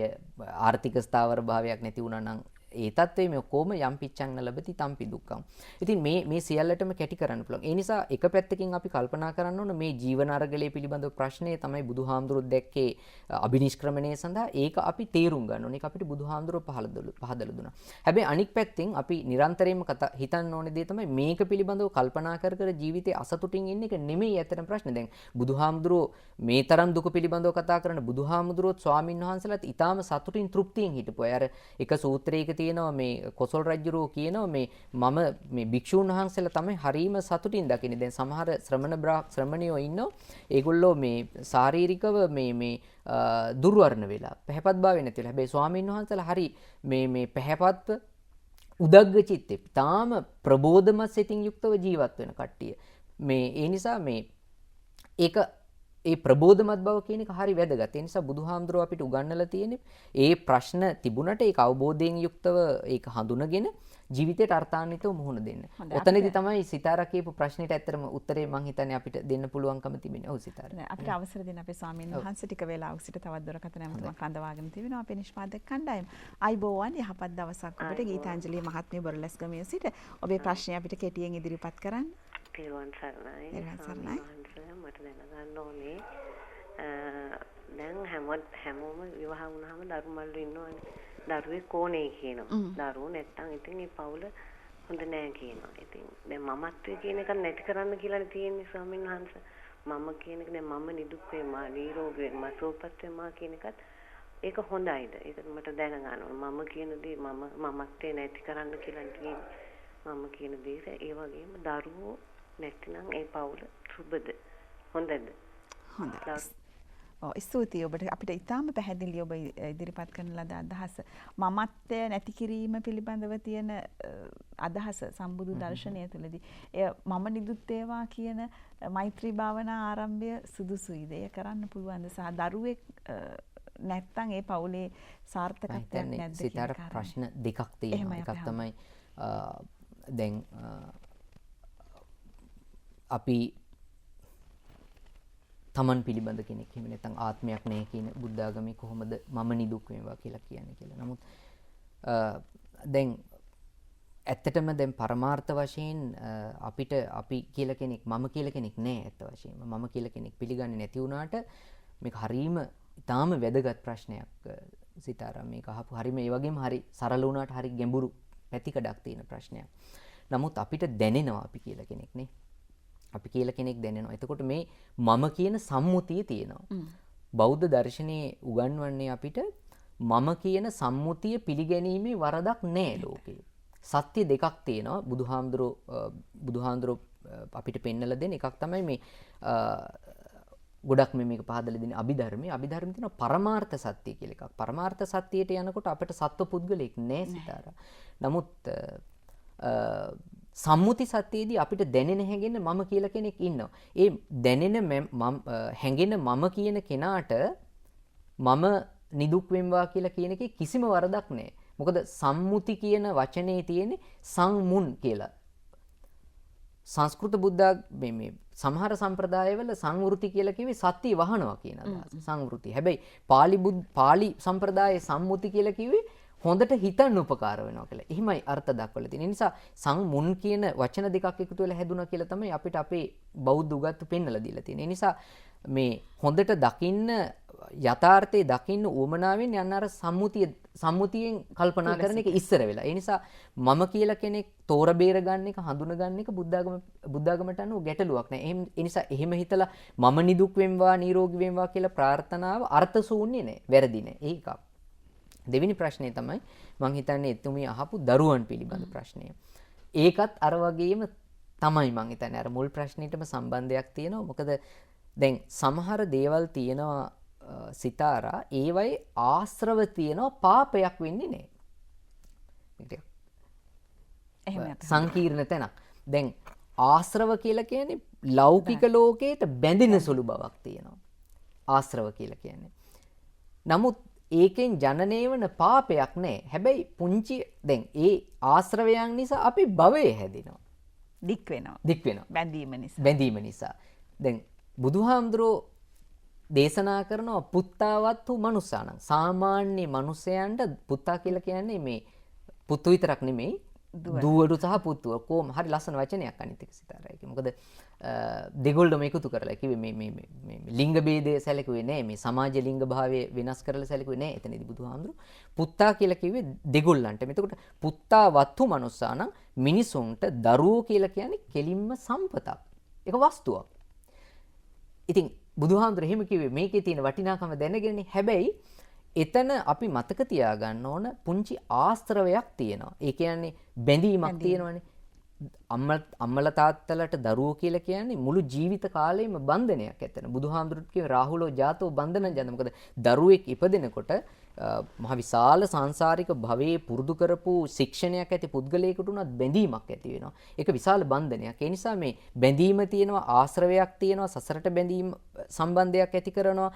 ආර්ථික ස්ථාවර භාවයක් නැති වුණා නම් ඒ තත්ත්වයේ මේ ඔක්කොම යම්පිච්ඡන් නලබති තම්පි දුක්ඛං. ඉතින් මේ සියල්ලටම කැටි කරන්න පුළුවන්. ඒ නිසා එක පැත්තකින් අපි කල්පනා කරන්න ඕන මේ ජීවන අරගලයේ පිළිබඳව ප්‍රශ්නය තමයි බුදුහාමුදුරුවෝ දැක්කේ අබිනිෂ්ක්‍රමණය සඳහා. ඒක අපි තේරුම් ගන්න ඕනේ. ඒක අපිට බුදුහාමුදුරුවෝ පහදලා දුන්නා. හැබැයි අනික් පැත්තෙන් අපි නිරන්තරයෙන්ම හිතන්න ඕනේ දේ තමයි මේක පිළිබඳව කල්පනා කර ජීවිතේ අසතුටින් ඉන්න එක නෙමෙයි ඇත්තටම ප්‍රශ්නේ. දැන් බුදුහාමුදුරුවෝ මේ තරම් දුක පිළිබඳව කතා කරන බුදුහාමුදුරුවෝත් ස්වාමින් වහන්සේලාත් ඊටාම සතුටින් තෘප්තියෙන් හිටපු අය. අර එක සූත්‍රයක තියෙනවා මේ කොසල් රජුරෝ කියනවා මේ භික්ෂූන් වහන්සේලා තමයි හරීම සතුටින් දකින්නේ. දැන් සමහර ශ්‍රමණයෝ ඉන්නෝ ඒගොල්ලෝ මේ ශාරීරිකව මේ දුර්වර්ණ වෙලා පැහැපත් භාවය නැති වෙලා. හැබැයි ස්වාමීන් වහන්සේලා හරි මේ පැහැපත්ව උදග්ග චිත්තේ තාම ප්‍රබෝධමත් සිතින් යුක්තව ජීවත් වෙන කට්ටිය. මේ ඒ නිසා ඒ ප්‍රබෝධමත් බව කියන එක හරි වැදගත්. ඒ නිසා බුදුහාමුදුරුවෝ අපිට උගන්වලා තියෙන්නේ ඒ ප්‍රශ්න තිබුණට ඒක අවබෝධයෙන් යුක්තව ඒක හඳුනගෙන ජීවිතයට අර්ථාන්විතව මුහුණ දෙන්න. ඔතනදී තමයි සිතාරා කියපු ප්‍රශ්නෙට ඇත්තටම උත්තරේ මම හිතන්නේ අපිට දෙන්න පුළුවන්කම තිබෙන්නේ. ඔව් සිතාරා. අපිට අවසර දෙන්න අපේ ස්වාමීන් වහන්සේ ටික වේලාවක් සිට තවත් දුරකථන ඇමතුමක් රඳවාගෙන තිබෙනවා. අපේ නිෂ්පාදක කණ්ඩායම. අයිබෝවන් යහපත් දවසක් ඔබට. ගීතාංජලි මහත්මිය බොරලැස්ගමේ සිට ඔබේ ප්‍රශ්නය අපිට කෙටියෙන් ඉදිරිපත් කරන්න. තෙරුවන් සරණයි. මට දැනගන්න ඕනේ දැන් හැමෝම විවාහ වුණාම දරු මල්ලු ඉන්නවනේ. දරුවෙක් ඕනේ කියනවා. දරුවෝ නැත්තම් ඉතින් මේ පවුල හොඳ නෑ කියනවා. ඉතින් දැන් මමත්වයේ කියන එක නැති කරන්න කියලානේ තියෙන්නේ ස්වාමීන් වහන්සේ. මම කියන එක දැන් මම නිදුක් වෙමා, නිරෝගී වෙමා, සුවපත් වෙමා කියන එකත් ඒක හොඳයිද? ඒක මට දැනගන්න ඕනේ. මම කියන දේ මමත්වයේ නැති කරන්න කියලා කියන්නේ. මම කියන දේ ඒ වගේම දරුවෝ නැත්නම් ඒ පවුල සුබද? හොඳද? හොඳයි. ස්තුතියි ඔබට. අපිට ඉතාම පැහැදිලි ඔබ ඉදිරිපත් කරන ලද අදහස. මමත්වය නැති කිරීම පිළිබඳව තියෙන අදහස සම්බුදු දර්ශනය තුළදී. එය මම නිදුත් වේවා කියන මෛත්‍රී භාවනා ආරම්භය සුදුසුයිද? එය කරන්න පුළුවන්ද? සහ දරුවෙක් නැත්තම් ඒ පවුලේ සාර්ථකත්වයක් නැද්ද? සිතාර ප්‍රශ්න දෙකක් තියෙනවා. එකක් තමයි දැන් අපි තමන් පිළිබඳ කෙනෙක් එහෙම නැත්නම් ආත්මයක් නැහැ කියන බුද්ධ ආගමේ කොහොමද මම නිදුක් වේවා කියලා කියන්නේ කියලා. නමුත් දැන් ඇත්තටම දැන් පරමාර්ථ වශයෙන් අපි කියලා කෙනෙක් මම කියලා කෙනෙක් නැහැ ඇත්ත වශයෙන්ම. මම කියලා කෙනෙක් පිළිගන්නේ නැති වුණාට මේක හරීම ඊටාම වැදගත් ප්‍රශ්නයක් සිතාරා. මේක අහපු හරීම ඒ වගේම හරි සරල වුණාට හරි ගැඹුරු පැතිකඩක් තියෙන ප්‍රශ්නයක්. නමුත් අපිට දැනෙනවා අපි කියලා කෙනෙක් නේ. අපි කියලා කෙනෙක් දැනෙනවා. එතකොට මේ මම කියන සම්මුතිය තියෙනවා. බෞද්ධ දර්ශනයේ උගන්වන්නේ අපිට මම කියන සම්මුතිය පිළිගැනීමේ වරදක් නැහැ ලෝකේ. සත්‍ය දෙකක් තියෙනවා. බුදුහාඳුරෝ අපිට පෙන්නලා දෙන එකක් තමයි මේ ගොඩක් මේක පහදලා දෙන අභිධර්මයේ. අභිධර්මයේ තියෙන පරමාර්ථ සත්‍ය කියලා එකක්. පරමාර්ථ සත්‍යයට යනකොට අපිට සත්ව පුද්ගලෙක් නැහැ සිතාරා. නමුත් සම්මුති සත්‍යයේදී අපිට දැනෙන හැඟෙන මම කියලා කෙනෙක් ඉන්නවා. ඒ දැනෙන හැඟෙන මම කියන කෙනාට මම නිදුක් වෙම්වා කියලා කියන එකේ කිසිම වරදක් නැහැ. මොකද සම්මුති කියන වචනේ තියෙන්නේ සංමුන් කියලා. සංස්කෘත බුද්ධ මේ සමහර සම්ප්‍රදායවල සංවෘති කියලා කිව්වේ සත්‍ය වහනවා කියන අදහස. සංවෘති. හැබැයි පාලි සම්ප්‍රදායේ සම්මුති කියලා කිව්වේ හොඳට හිතන්න උපකාර වෙනවා කියලා. එහෙමයි අර්ථ දක්වලා තියෙන්නේ. ඒ නිසා මුන් කියන වචන දෙකක් එකතු වෙලා හැදුනා කියලා තමයි අපිට අපේ බෞද්ධ උගත්තු පෙන්නලා දීලා තියෙන්නේ. ඒ නිසා මේ හොඳට දකින්න යථාර්ථයේ දකින්න උවමනාවෙන් යන්න අර සම්මුතියෙන් කල්පනා කරන එක ඉස්සර වෙලා. ඒ නිසා මම කියලා කෙනෙක් තෝර බේර ගන්න එක හඳුන ගන්න එක බුද්ධාගමට අනුව ගැටලුවක් නෑ. ඒ නිසා එහෙම හිතලා මම නිදුක් වෙම්වා නිරෝගී වෙම්වා කියලා ප්‍රාර්ථනාව අර්ථ ශූන්‍ය නෑ. වැරදි නෑ. ඒක. දෙවෙනි ප්‍රශ්නේ තමයි මං හිතන්නේ එතුමිය අහපු දරුවන් පිළිබඳ ප්‍රශ්නය. ඒකත් අර වගේම තමයි මං හිතන්නේ අර මුල් ප්‍රශ්නෙටම සම්බන්ධයක් තියෙනවා. මොකද දැන් සමහර දේවල් තියෙනවා සිතාරා ඒවයි ආශ්‍රව තියෙනවා පාපයක් වෙන්නේ නැහැ. සංකීර්ණ තැනක්. දැන් ආශ්‍රව කියලා කියන්නේ ලෞකික ලෝකයට බැඳෙන සුළු බවක් තියෙනවා. ආශ්‍රව කියලා කියන්නේ. නමුත් ඒකෙන් ජනනය වන පාපයක් නැහැ. හැබැයි පුංචි දැන් ඒ ආශ්‍රවයන් නිසා අපි භවයේ හැදෙනවා. දික් වෙනවා. බැඳීම නිසා. දැන් බුදුහාමුදුරෝ දේශනා කරනවා පුත්තාවත්තු මනුස්සානම්. සාමාන්‍ය මනුස්සයන්ට පුත්තා කියලා කියන්නේ මේ පුතු විතරක් නෙමෙයි දුවඩු සහ පුතුව කොහොම හරි ලස්සන වචනයක් අනිත් එක සිතාරයි. මොකද දෙගොල්ලම එකතු කරලා කිව්වේ මේ ලිංග ભેදය සැලකුවේ නෑ. මේ සමාජ ලිංග භාවය වෙනස් කරලා සැලකුවේ නෑ. එතනදී බුදුහාමුදුරු පුත්තා කියලා කිව්වේ දෙගොල්ලන්ට. එතකොට පුත්තා වත්තු මනුස්සානම් මිනිසුන්ට දරුවෝ කියලා කියන්නේ කෙලින්ම සම්පතක්. ඒක වස්තුවක්. ඉතින් බුදුහාමුදුරු එහෙම කිව්වේ මේකේ තියෙන වටිනාකම දැනගෙනනේ. හැබැයි එතන අපි මතක තියාගන්න ඕන පුංචි ආශ්‍රවයක් තියෙනවා. ඒ කියන්නේ බැඳීමක් තියෙනවානේ. අම්මලා තාත්තලාට දරුවෝ කියලා කියන්නේ මුළු ජීවිත කාලෙම බන්ධනයක් ඇතන. බුදුහාමුදුරුත් කිව්වේ රාහුලෝ ජාතෝ බන්ධනං ජන. මොකද දරුවෙක් ඉපදෙනකොට මහ විශාල සංසාරික භවයේ පුරුදු කරපු ශික්ෂණයක් ඇති පුද්ගලයෙකුට උනත් බැඳීමක් ඇති වෙනවා. ඒක විශාල බන්ධනයක්. ඒ නිසා මේ බැඳීම තියෙනවා, ආශ්‍රවයක් තියෙනවා, සසරට බැඳීම සම්බන්ධයක් ඇති කරනවා.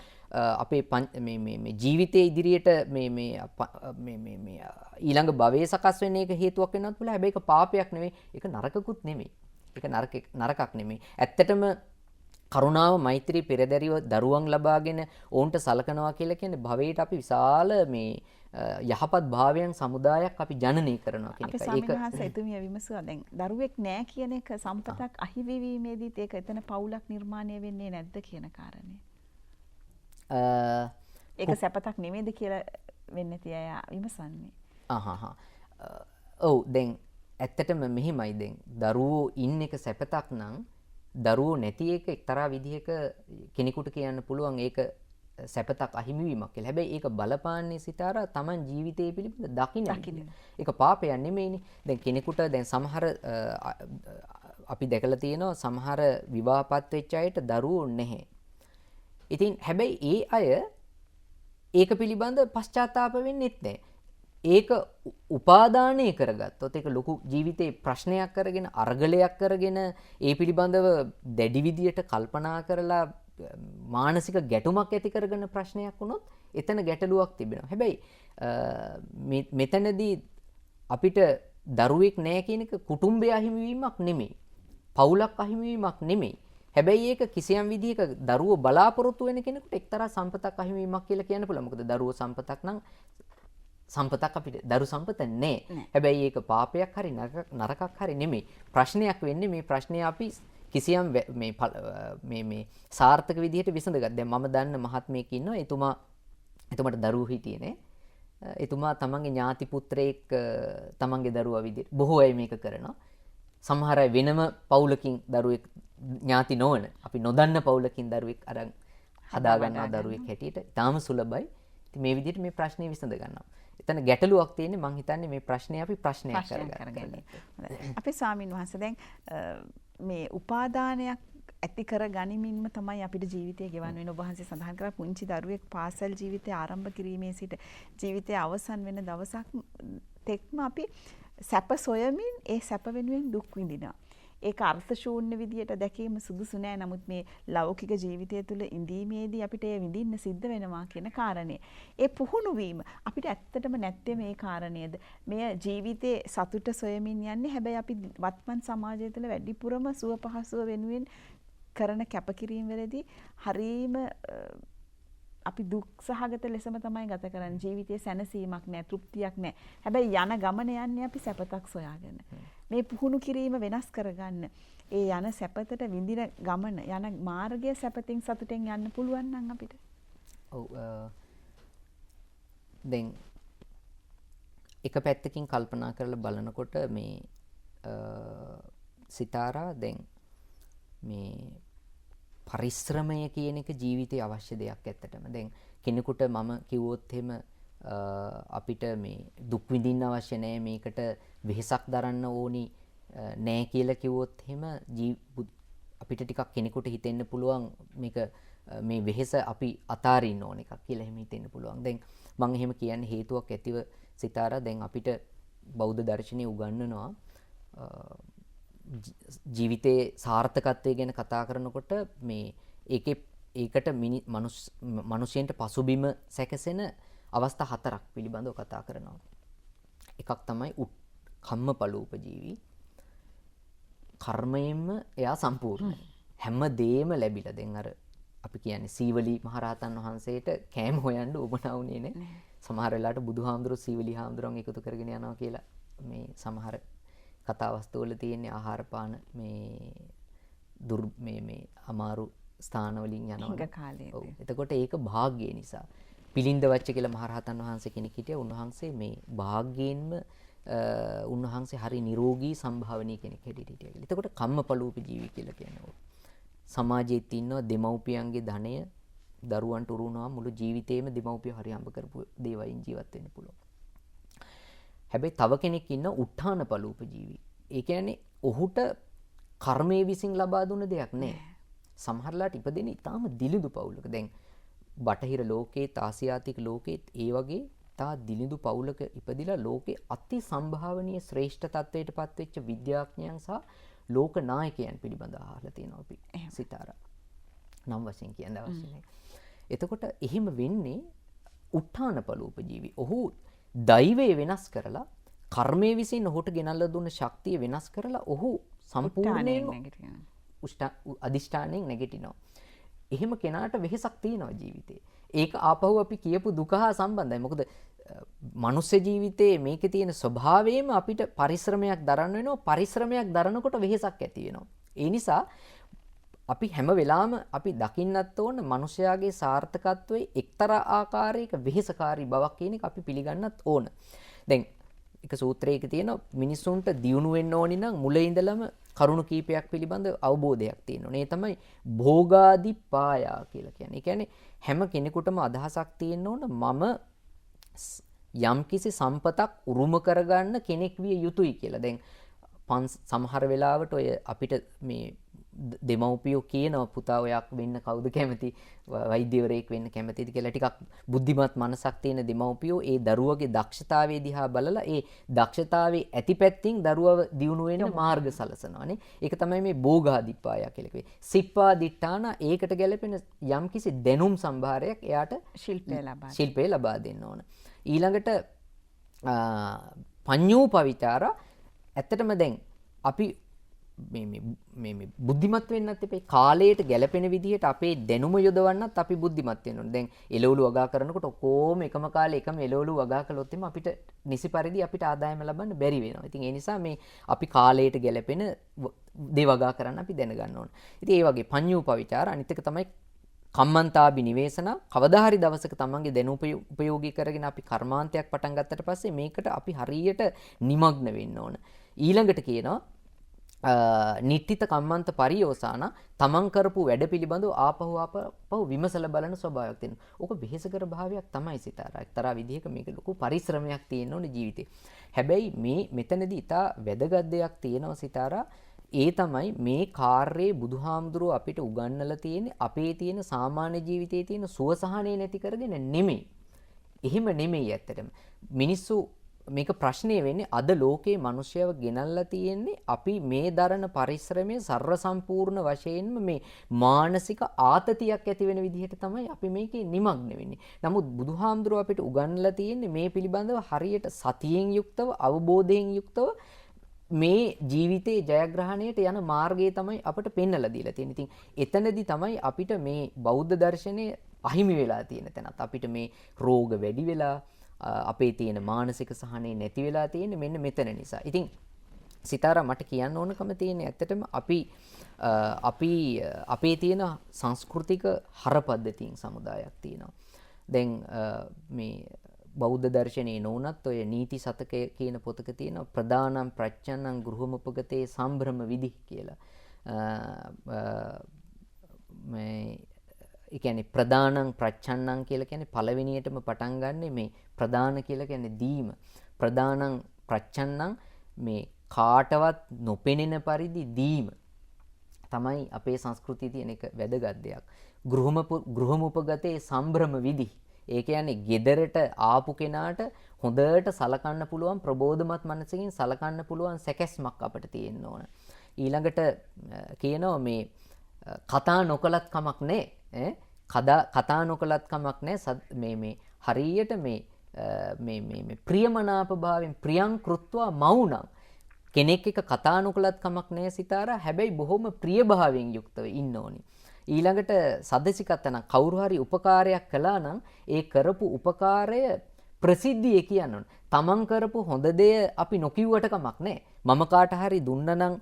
අපේ මේ ජීවිතයේ ඉදිරියට මේ ඊළඟ භවයේ සකස් වෙන එක හේතුවක් වෙනවත් පුළුවන්. හැබැයි ඒක පාපයක් නෙවෙයි. ඒක නරකකුත් නෙවෙයි. ඒක නරකක් නෙමෙයි. ඇත්තටම කරුණාව මෛත්‍රී පෙරදැරිව දරුවන් ලබාගෙන ඔවුන්ට සලකනවා කියලා කියන්නේ භවයට අපි විශාල මේ යහපත් භාවයන් සමුදායක් අපි ජනනය කරනවා කියන එකයි. ඒක සාමිනහස එතුමිය විමසුවා දැන් දරුවෙක් නෑ කියන එක සම්පතක් අහිවිවීමේදීත් ඒක එතන පවුලක් නිර්මාණය වෙන්නේ නැද්ද කියන කාරණේ. ඒක සැපතක් නෙමෙයිද කියලා වෙන්නේ තිය විමසන්නේ. ඔව් දැන් ඇත්තටම මෙහිමයි දැන් දරුවෝ ඉන්න එක සැපතක් නම් දරුවෝ නැති එක එක්තරා විදිහක කෙනෙකුට කියන්න පුළුවන් ඒක සැපතක් අහිමිවීමක් කියලා. හැබැයි ඒක බලපාන්නේ සිතාරා Taman ජීවිතය පිළිබඳ දකින්න. ඒක පාපයක් නෙමෙයිනේ. දැන් කෙනෙකුට දැන් සමහර අපි දැකලා තියෙනවා සමහර විවාහපත් වෙච්ච අයට දරුවෝ නැහැ. ඉතින් හැබැයි ඒ අය ඒක පිළිබඳ පශ්චාත්තාප වෙන්නෙත් නැහැ. ඒක උපාදානය කරගත්තොත් ඒක ලොකු ජීවිතේ ප්‍රශ්නයක් කරගෙන අරගලයක් කරගෙන ඒ පිළිබඳව දැඩි විදියට කල්පනා කරලා මානසික ගැටුමක් ඇති කරගෙන ප්‍රශ්නයක් වුණොත් එතන ගැටලුවක් තිබෙනවා. හැබැයි මෙතනදී අපිට දරුවෙක් නැහැ කියන එක කුටුම්බය අහිමිවීමක් නෙමෙයි. පවුලක් අහිමිවීමක් නෙමෙයි. හැබැයි ඒක කිසියම් විදිහක දරුවෝ බලාපොරොත්තු වෙන කෙනෙකුට එක්තරා සම්පතක් අහිමිවීමක් කියලා කියන්න පුළුවන්. මොකද දරුවෝ සම්පතක් නම් සම්පතක් අපිට දරු සම්පත නැහැ. හැබැයි ඒක පාපයක් හරි නරකක් හරි නෙමෙයි. ප්‍රශ්නයක් වෙන්නේ මේ ප්‍රශ්නේ අපි කිසියම් මේ සාර්ථක විදිහට විසඳගත්තා. දැන් මම දන්න මහත්මයෙක් ඉන්නවා. එතුමාට දරුවෝ හිටියේ නේ. එතුමා තමන්ගේ ඥාති පුත්‍රයෙක් තමන්ගේ දරුවා විදිහට බොහෝ අය මේක කරනවා. සමහර අය වෙනම පවුලකින් දරුවෙක් ඥාති නොවන අපි නොදන්න පවුලකින් දරුවෙක් අරන් හදා ගන්නවා දරුවෙක් හැටියට. ඊටාම සුලභයි. ඉතින් මේ විදිහට මේ ප්‍රශ්නේ විසඳ ගන්නවා. එතන ගැටලුවක් තියෙන්නේ මං හිතන්නේ මේ ප්‍රශ්නේ අපි ප්‍රශ්නයක් කරගන්න. අපේ ස්වාමීන් වහන්සේ දැන් මේ උපාදානයක් ඇති කර ගනිමින්ම තමයි අපිට ජීවිතය ගෙවන්න වෙන. ඔබ වහන්සේ සඳහන් කරා පුංචි දරුවෙක් පාසල් ජීවිතය ආරම්භ කිරීමේ සිට ජීවිතය අවසන් වෙන දවසක් තෙක්ම අපි සැප සොයමින් ඒ සැප වෙනුවෙන් දුක් විඳිනවා. ඒක අර්ථ ශූන්‍ය විදියට දැකීම සුදුසු නෑ. නමුත් මේ ලෞකික ජීවිතය තුළ ඉඳීමේදී අපිට ඒ විඳින්න සිද්ධ වෙනවා කියන කාරණේ. ඒ පුහුණු වීම අපිට ඇත්තටම නැත්තේ මේ කාරණේද? මේ ජීවිතේ සතුට සොයමින් යන්නේ. හැබැයි අපි වත්මන් සමාජය තුළ වැඩිපුරම සුව පහසුව වෙනුවෙන් කරන කැපකිරීම වලදී හරීම අපි දුක් සහගත ලෙසම තමයි ගත කරන්නේ. ජීවිතයේ සැනසීමක් නැහැ, තෘප්තියක් නැහැ. හැබැයි යන ගමන යන්නේ අපි සැපතක් සොයාගෙන. මේ පුහුණු කිරීම වෙනස් කරගන්න. ඒ යන සැපතට විඳින ගමන, යන මාර්ගය සැපතින් සතුටෙන් යන්න පුළුවන් නම් අපිට. ඔව් දැන් එක පැත්තකින් කල්පනා කරලා බලනකොට මේ සිතාරා දැන් මේ පරිශ්‍රමය කියන එක ජීවිතේ අවශ්‍ය දෙයක් ඇත්තටම. දැන් කෙනෙකුට මම කිව්වොත් එහෙම අපිට මේ දුක් විඳින්න අවශ්‍ය නැහැ, මේකට වෙහෙසක් දරන්න ඕනි නෑ කියලා කිව්වොත් එහෙම අපිට ටිකක් කෙනෙකුට හිතෙන්න පුළුවන් මේක මේ වෙහෙස අපි අතාරින්න ඕන එකක් කියලා එහෙම හිතෙන්න පුළුවන්. දැන් මම එහෙම කියන්නේ හේතුවක් ඇතිව සිතාරා දැන් අපිට බෞද්ධ දර්ශනය උගන්වනවා ජීවිතයේ සාර්ථකත්වය ගැන කතා කරනකොට මේ ඒකට මිනිසෙන්ට පසුබිම සැකසෙන අවස්ථා 4ක් පිළිබඳව කතා කරනවා. එකක් තමයි කම්මපලූපජීවි. කර්මයෙන්ම එයා සම්පූර්ණයි. හැමදේම ලැබිලා. දැන් අර අපි කියන්නේ සීවලි මහරහතන් වහන්සේට කෑම හොයන්න උවමනා වුණේ නේ. සමහර වෙලාවට බුදුහාමුදුරුවෝ සීවලි හාමුදුරුවන් එකතු කරගෙන යනවා කියලා මේ සමහර කතාවස්තු වල තියෙන ආහාර පාන මේ අමාරු ස්ථාන වලින් යනවා. ඔව්. එතකොට ඒක භාග්‍ය නිසා. පිලින්ද වච්ච කියලා මහරහතන් වහන්සේ කෙනෙක් හිටියා. උන්වහන්සේ මේ භාග්‍යයෙන්ම උන්වහන්සේ හරි නිරෝගී සම්භාවනීය කෙනෙක් හැටියට හිටියා කියලා. එතකොට කම්මපලූපජීවි කියලා කියනවා. සමාජයේ ඉන්නවා දෙමව්පියන්ගේ ධනය දරුවන්ට උරුමනවා මුළු ජීවිතේම දෙමව්පියෝ හරි හම්බ කරපු දේවයින් ජීවත් වෙන්න පුළුවන්. හැබැයි තව කෙනෙක් ඉන්න උත්ථානපලූපජීවි. ඒ කියන්නේ ඔහුට කර්මයේ විසින් ලබා දුන්න දෙයක් නෑ. සමහරලාට ඉපදෙන ඉතාම දිලිඳු පවුලක. දැන් බටහිර ලෝකයේ, ආසියාතික ලෝකයේ ඒ වගේ තා දිලිඳු පවුලක ඉපදිලා ලෝකේ අති සම්භාවනීය ශ්‍රේෂ්ඨ තත්වයට පත්වෙච්ච විද්‍යාඥයන් සහ ලෝක නායකයන් පිළිබඳව අහලා තියෙනවා අපි සිතාරා. නම් වශයෙන් කියන්න අවශ්‍ය නැහැ. එතකොට එහෙම වෙන්නේ උත්ථානපලූපජීවි. ඔහු දෛවය වෙනස් කරලා කර්මයේ විසින් ඔහුට ගෙනල්ලා දුන්න ශක්තිය වෙනස් කරලා ඔහු සම්පූර්ණයෙන්ම අදිෂ්ඨානයෙන් නැගිටිනවා. එහෙම කෙනාට වෙහෙසක් තියෙනවා ජීවිතේ. ඒක ආපහු අපි කියපු දුක හා සම්බන්ධයි. මොකද මනුස්ස ජීවිතයේ මේකේ තියෙන ස්වභාවයම අපිට පරිශ්‍රමයක් දරන්න වෙනවා. පරිශ්‍රමයක් දරනකොට වෙහෙසක් ඇති වෙනවා. ඒ නිසා අපි හැම වෙලාවම අපි දකින්නත් ඕන මනුෂයාගේ සාර්ථකත්වයේ එක්තරා ආකාරයක වෙහෙසකාරී බවක් කියන එක අපි පිළිගන්නත් ඕන. දැන් එක සූත්‍රයක තියෙනවා මිනිසුන්ට දියුණු වෙන්න ඕනි නම් මුලින් ඉඳලම කරුණු කීපයක් පිළිබඳ අවබෝධයක් තියෙන්න ඕනේ. ඒ තමයි භෝගාදිපායා කියලා කියන්නේ. ඒ කියන්නේ හැම කෙනෙකුටම අදහසක් තියෙන්න ඕන මම යම්කිසි සම්පතක් උරුම කරගන්න කෙනෙක් විය යුතුයි කියලා. දැන් සමහර වෙලාවට ඔය අපිට මේ දෙමව්පියෝ කියනවා පුතා ඔයක් වෙන්න කවුද කැමති, වෛද්‍යවරයෙක් වෙන්න කැමතිද කියලා. ටිකක් බුද්ධිමත් මනසක් තියෙන දෙමව්පියෝ ඒ දරුවගේ දක්ෂතාවයේ දිහා බලලා ඒ දක්ෂතාවයේ ඇතිපැත්තින් දරුවව දියුණු වෙන්න මාර්ග සලසනවානේ. ඒක තමයි මේ භෝගාදිපාය කියලා කිව්වේ. සිප්පා දිට්ඨාන ඒකට ගැලපෙන යම්කිසි දැනුම් සම්භාරයක් එයාට ශිල්පේ ලබා දෙන්න ඕන. ඊළඟට පඤ්ඤෝපවිචාර ඇත්තටම දැන් අපි මේ බුද්ධිමත් වෙන්නත් එපේ. කාලයට ගැලපෙන විදිහට අපේ දැනුම යොදවන්නත් අපි බුද්ධිමත් වෙන්න ඕනේ. දැන් එළවලු වගා කරනකොට ඔක්කොම එකම කාලේ එකම එළවලු වගා කළොත් එimhe අපිට නිසි පරිදි අපිට ආදායම ලබන්න බැරි වෙනවා. ඉතින් ඒ නිසා මේ අපි කාලයට ගැලපෙන දේ වගා කරන්න අපි දැනගන්න ඕනේ. ඉතින් ඒ වගේ පඤ්ඤූපවිචාර අනිත් එක තමයි කම්මන්තාබි නිවේසන. කවදා හරි දවසක තමන්ගේ දැනුම උපයෝගී කරගෙන අපි කර්මාන්තයක් පටන් ගත්තට පස්සේ මේකට අපි හරියට නිමග්න වෙන්න ඕන. ඊළඟට කියනවා නිට්ඨිත කම්මන්ත පරියෝසාන තමන් කරපු වැඩ පිළිබඳව ආපහු විමසලා බලන ස්වභාවයක් තියෙනවා. ඕක වෙහෙසකර භාවයක් තමයි සිතාරා. එක්තරා විදිහක මේක ලොකු පරිශ්‍රමයක් තියෙන්න ඕනේ ජීවිතේ. හැබැයි මේ මෙතනදී ඉතා වැදගත් දෙයක් තියෙනවා සිතාරා. ඒ තමයි මේ කාර්යයේ බුදුහාමුදුරුව අපිට උගන්වලා තියෙන්නේ අපේ තියෙන සාමාන්‍ය ජීවිතයේ තියෙන සුවසහනේ නැති කරගෙන නෙමෙයි. එහෙම නෙමෙයි ඇත්තටම. මිනිස්සු මේක ප්‍රශ්නේ වෙන්නේ අද ලෝකේ මිනිස්සයව ගෙනල්ලා තියෙන්නේ අපි මේ දරන පරිශ්‍රමයේ ਸਰව සම්පූර්ණ වශයෙන්ම මේ මානසික ආතතියක් ඇති වෙන විදිහට තමයි අපි මේකේ නිමග්න වෙන්නේ. නමුත් බුදුහාමුදුරුව අපිට උගන්වලා තියෙන්නේ මේ පිළිබඳව හරියට සතියෙන් යුක්තව අවබෝධයෙන් යුක්තව මේ ජීවිතයේ ජයග්‍රහණයට යන මාර්ගය තමයි අපට පෙන්වලා දීලා තියෙන්නේ. ඉතින් එතනදී තමයි අපිට මේ බෞද්ධ දර්ශනය අහිමි වෙලා තියෙන තැනත් අපිට මේ රෝග වැඩි වෙලා අපේ තියෙන මානසික සහනේ නැති වෙලා තියෙන්නේ මෙන්න මෙතන නිසා. ඉතින් සිතාරා මට කියන්න ඕනකම තියෙන්නේ ඇත්තටම අපි අපේ තියෙන සංස්කෘතික හරපද්ධතීන් සමුදායක් තියෙනවා. දැන් මේ බෞද්ධ දර්ශනයේ නොවුනත් ඔය නීති සතකය කියන පොතක තියෙනවා ප්‍රදානම් ප්‍රච්ඡන්නං ගෘහමුපගතේ සම්භ්‍රම විදි කියලා. මේ ඒ කියන්නේ ප්‍රදානං ප්‍රච්ඡන්නං කියලා කියන්නේ පළවෙනියටම පටන් ගන්නෙ මේ ප්‍රදාන කියලා කියන්නේ දීම. ප්‍රදානං ප්‍රච්ඡන්නං මේ කාටවත් නොපෙනෙන පරිදි දීම තමයි අපේ සංස්කෘතියේ තියෙන එක වැදගත් දෙයක්. ගෘහමුපගතේ සම්භ්‍රම විදි. ඒ කියන්නේ ගෙදරට ආපු කෙනාට හොඳට සලකන්න පුළුවන් ප්‍රබෝධමත් මනසකින් සලකන්න පුළුවන් සැකැස්මක් අපිට තියෙන්න ඕන. ඊළඟට කියනවා මේ කතා නොකලත් කමක් නැහැ. කතා නොකලත් කමක් නැහැ. මේ හරියට මේ ප්‍රියමනාප භාවයෙන් ප්‍රියං කෘත්වා මෞනං කෙනෙක් එක කතා නොකලත් කමක් නැහැ සිතාරා. හැබැයි බොහොම ප්‍රිය භාවයෙන් යුක්තව ඉන්න ඕනි. ඊළඟට සදසිකතන කවුරු හරි උපකාරයක් කළා නම් ඒ කරපු උපකාරය ප්‍රසිද්ධිය කියන්න ඕන. තමන් කරපු හොඳ දේ අපි නොකියුවට කමක් නැහැ. මම කාට හරි දුන්නා නම්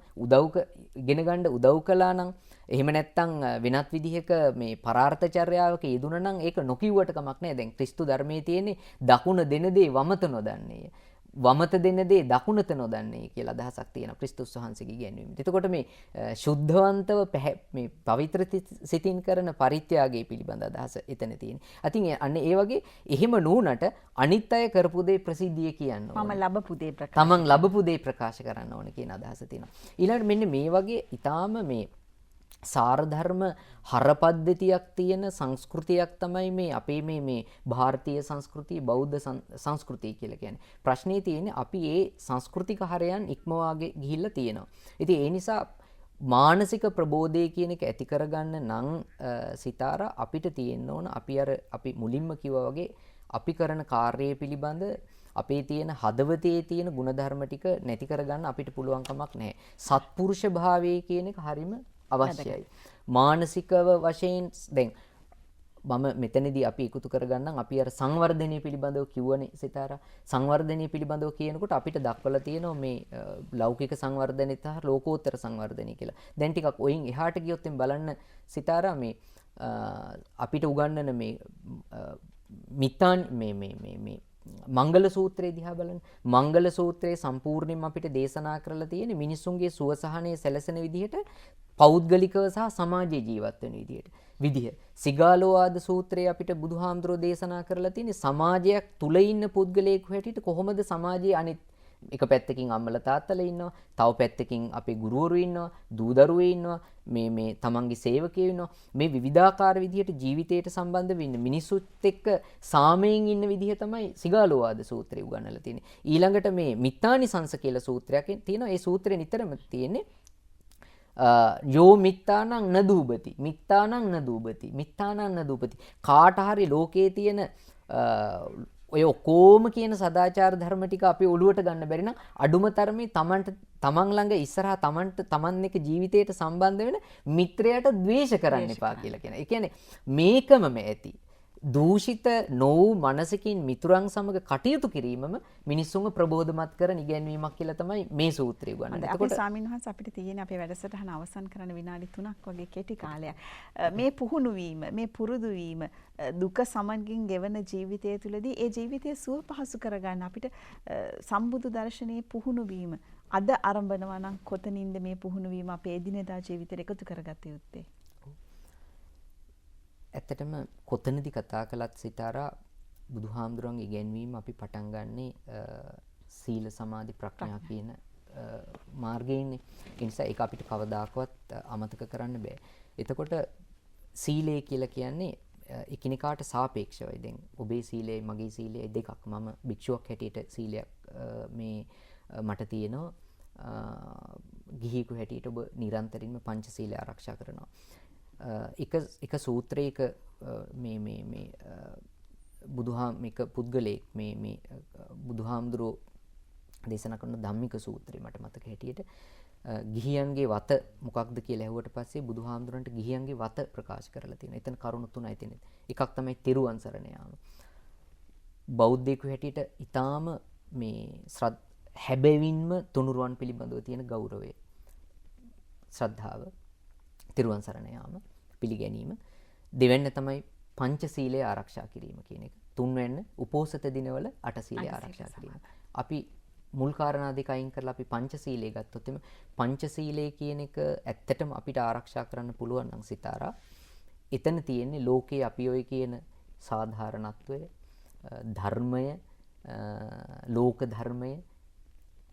ඉගෙන ගන්න උදව් කළා නම් එහෙම නැත්නම් වෙනත් විදිහක මේ පරාර්ථචර්යාවක යෙදුණා නම් ඒක නොකියුවට කමක් නැහැ. දැන් ක්‍රිස්තු ධර්මයේ තියෙන්නේ දකුණ දෙන දේ වමත නොදන්නේ. වමත දෙන දේ දකුණත නොදන්නේ කියලා අදහසක් තියෙනවා ක්‍රිස්තුස් වහන්සේගේ ඉගැන්වීමෙන්. එතකොට මේ සුද්ධවන්තව මේ පවිත්‍ර සිතින් කරන පරිත්‍යාගය පිළිබඳ අදහස එතන තියෙනවා. අතින් අන්න ඒ වගේ එහෙම නුනට අනිත් අය කරපු දේ ප්‍රසිද්ධිය කියන්න ඕන. තමන් ලැබපු දේ ප්‍රකාශ කරන්න ඕන කියන අදහස තියෙනවා. ඊළඟට මෙන්න මේ වගේ ඊටාම මේ සාරධර්ම හරපද්ධතියක් තියෙන සංස්කෘතියක් තමයි මේ අපේ මේ ಭಾರತೀಯ සංස්කෘතිය බෞද්ධ සංස්කෘතිය කියලා කියන්නේ. ප්‍රශ්නේ තියෙන්නේ අපි ඒ සංස්කෘතික හරයන් ඉක්මවාගේ ගිහිල්ලා තියෙනවා. ඉතින් ඒ නිසා මානසික ප්‍රබෝධය කියන එක ඇති කරගන්න නම් සිතාරා අපිට තියෙන්න ඕන අපි මුලින්ම කිව්වා වගේ අපි කරන කාර්යය පිළිබඳ අපේ තියෙන හදවතේ තියෙන ಗುಣධර්ම ටික නැති කරගන්න අපිට පුළුවන් කමක් නැහැ. සත්පුරුෂ භාවයේ කියන එක හරීම අවශ්‍යයි. මානසිකව වශයෙන් දැන් මම මෙතනදී අපි එකතු කරගන්නම් අපි අර සංවර්ධනය පිළිබඳව කිව්වනේ සිතාරා. සංවර්ධනය පිළිබඳව කියනකොට අපිට දක්වලා තියෙනවා මේ ලෞකික සංවර්ධනය සහ ලෝකෝත්තර සංවර්ධනය කියලා. දැන් ටිකක් ඔයින් එහාට ගියොත් බලන්න සිතාරා මේ අපිට උගන්වන මේ මිත්තාන් මේ මංගල සූත්‍රයේ දිහා බලන්න. මංගල සූත්‍රයේ සම්පූර්ණයෙන්ම අපිට දේශනා කරලා තියෙන්නේ මිනිසුන්ගේ සුවසහනය සැලසෙන විදිහට පෞද්ගලිකව සහ සමාජයේ ජීවත් වෙන විදිහ. සිගාලෝවාද සූත්‍රයේ අපිට බුදුහාමුදුරෝ දේශනා කරලා තියෙන්නේ සමාජයක් තුල ඉන්න පුද්ගලයෙකු හැටියට කොහොමද සමාජයේ අනිත් එක පැත්තකින් අම්මලා තාත්තලා ඉන්නවා, තව පැත්තකින් අපේ ගුරුවරු ඉන්නවා, දූ දරුවෝ ඉන්නවා, මේ තමන්ගේ සේවකයෝ ඉන්නවා. මේ විවිධාකාර විදිහට ජීවිතයට සම්බන්ධ වෙන්න මිනිසුත් එක්ක සාමයෙන් ඉන්න විදිහ තමයි සිගාලෝවාද සූත්‍රය උගන්වලා තියෙන්නේ. ඊළඟට මේ මිත්තානිසංස කියලා සූත්‍රයක් තියෙනවා. ඒ සූත්‍රේ නිතරම තියෙන්නේ යෝ මිත්තානං නදූපති මිත්තානං නදූපති කාට හරි ලෝකයේ තියෙන ඔය ඔක්කොම කියන සදාචාර ධර්ම ටික අපි ඔළුවට ගන්න බැරි නම් අඩුම තරමේ තමන් ළඟ ඉස්සරහා තමන් එක්ක ජීවිතයට සම්බන්ධ වෙන මිත්‍රයාට ද්වේෂ කරන්න එපා කියලා කියන. ඒ කියන්නේ මේකමම ඇති. දූෂිත නොවූ මනසකින් මිතුරන් සමග කටයුතු කිරීමම මිනිස්සුන්ව ප්‍රබෝධමත් කරන ඉගැන්වීමක් කියලා තමයි මේ සූත්‍රය උගන්වන්නේ. අපේ ස්වාමීන් වහන්සේ අපිට තියෙන අපේ වැඩසටහන අවසන් කරන විනාඩි 3ක් වගේ කෙටි කාලයක්. මේ පුහුණු වීම, මේ පුරුදු වීම, දුක සමගින් ගෙවන ජීවිතය තුළදී ඒ ජීවිතය සුව පහසු කරගන්න අපිට සම්බුදු දර්ශනයේ පුහුණු වීම අද ආරම්භනවා නම් කොතනින්ද මේ පුහුණු වීම අපේ එදිනෙදා ජීවිතයට එකතු කරගත යුත්තේ? ඇත්තටම කොතනදී කතා කළත් සිතාරා බුදුහාමුදුරන්ගේ ඉගැන්වීම අපි පටන් ගන්නේ සීල සමාධි ප්‍රඥා කියන මාර්ගයෙන්නේ. ඒ නිසා ඒක අපිට කවදාකවත් අමතක කරන්න බෑ. එතකොට සීලය කියලා කියන්නේ එකිනෙකාට සාපේක්ෂවයි. දැන් ඔබේ සීලයයි මගේ සීලයයි දෙකක්. මම භික්ෂුවක් හැටියට සීලයක් මේ මට තියෙනවා. ගිහියෙකු හැටියට ඔබ නිරන්තරයෙන්ම පංචශීලය ආරක්ෂා කරනවා. එක සූත්‍රයක මේ බුදුහාමික පුද්ගලයෙක් මේ බුදුහාමුදුරෝ දේශනා කරන ධම්මික සූත්‍රය මට මතක හැටියට ගිහියන්ගේ වත මොකක්ද කියලා ඇහුවට පස්සේ බුදුහාමුදුරන්ට ගිහියන්ගේ වත ප්‍රකාශ කරලා තියෙනවා. එතන කරුණු තුනයි තියෙන්නේ. එකක් තමයි තිරුවන් සරණ යාම. බෞද්ධයෙකු හැටියට ඊටාම මේ හැබැවින්ම තුනුරුවන් පිළිබඳව තියෙන ගෞරවය, ශ්‍රද්ධාව, තිරුවන් සරණ යාම, පිළිගැනීම. දෙවැන්න තමයි පංචශීලය ආරක්ෂා කිරීම කියන එක. තුන්වැන්න උපෝසත දිනවල අටශීලය ආරක්ෂා කිරීම. අපි මුල් කාරණා දෙක අයින් කරලා අපි පංචශීලයේ ගත්තොත් එimhe පංචශීලය කියන එක ඇත්තටම අපිට ආරක්ෂා කරන්න පුළුවන් නම් සිතාරා එතන තියෙන්නේ ලෝකයේ අපි ඔය කියන සාධාරණත්වය, ධර්මය, ලෝක ධර්මය,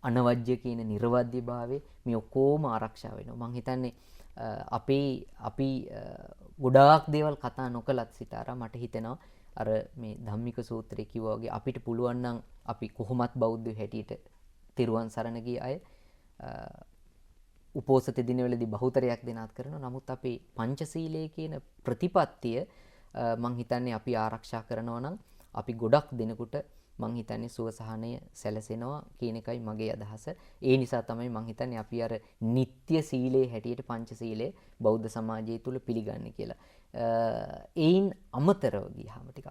අනවජ්‍ය කියන නිර්වද්‍ය භාවය මේ ඔක්කොම ආරක්ෂා වෙනවා. මම හිතන්නේ අපි ගොඩාක් දේවල් කතා නොකලත් සිතාරා මට හිතෙනවා අර මේ ධම්මික සූත්‍රයේ කිව්වා වගේ අපිට පුළුවන් නම් අපි කොහොමත් බෞද්ධ හැටියට තිරුවන් සරණ ගිය අය උපෝසත දිනවලදී බහුතරයක් දෙනාත් කරනවා. නමුත් අපේ පංචශීලයේ කියන ප්‍රතිපත්තිය මං හිතන්නේ අපි ආරක්ෂා කරනවා නම් අපි ගොඩක් දෙනෙකුට මං හිතන්නේ සුවසහනය සැලසෙනවා කියන එකයි මගේ අදහස. ඒ නිසා තමයි මං හිතන්නේ අපි අර නිත්‍ය සීලයේ හැටියට පංචශීලයේ බෞද්ධ සමාජය තුල පිළිගන්නේ කියලා. ඒයින් අමතරව ගියාම ටිකක්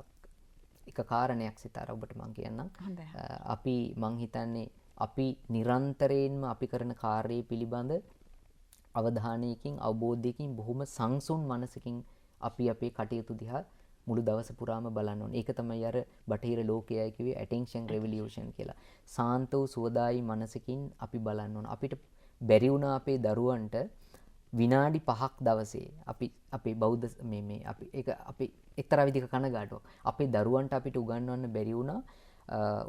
එක කාරණයක් සිතාර ඔබට මං කියන්නම්. අපි මං හිතන්නේ අපි නිරන්තරයෙන්ම අපි කරන කාර්යය පිළිබඳ අවධානයකින් අවබෝධයකින් බොහොම සංසුන් මනසකින් අපි අපේ කටයුතු දිහා මුළු දවස පුරාම බලන්න ඕනේ. ඒක තමයි අර බටහිර ලෝකයයි කිව්වේ attention revolution කියලා. සාන්ත වූ සුවදායි මනසකින් අපි බලන්න ඕන. අපිට බැරි වුණා අපේ දරුවන්ට විනාඩි 5ක් දවසේ අපි බෞද්ධ අපි එක්තරා විදිහක කනගාටුවක්. අපේ දරුවන්ට අපිට උගන්වන්න බැරි වුණා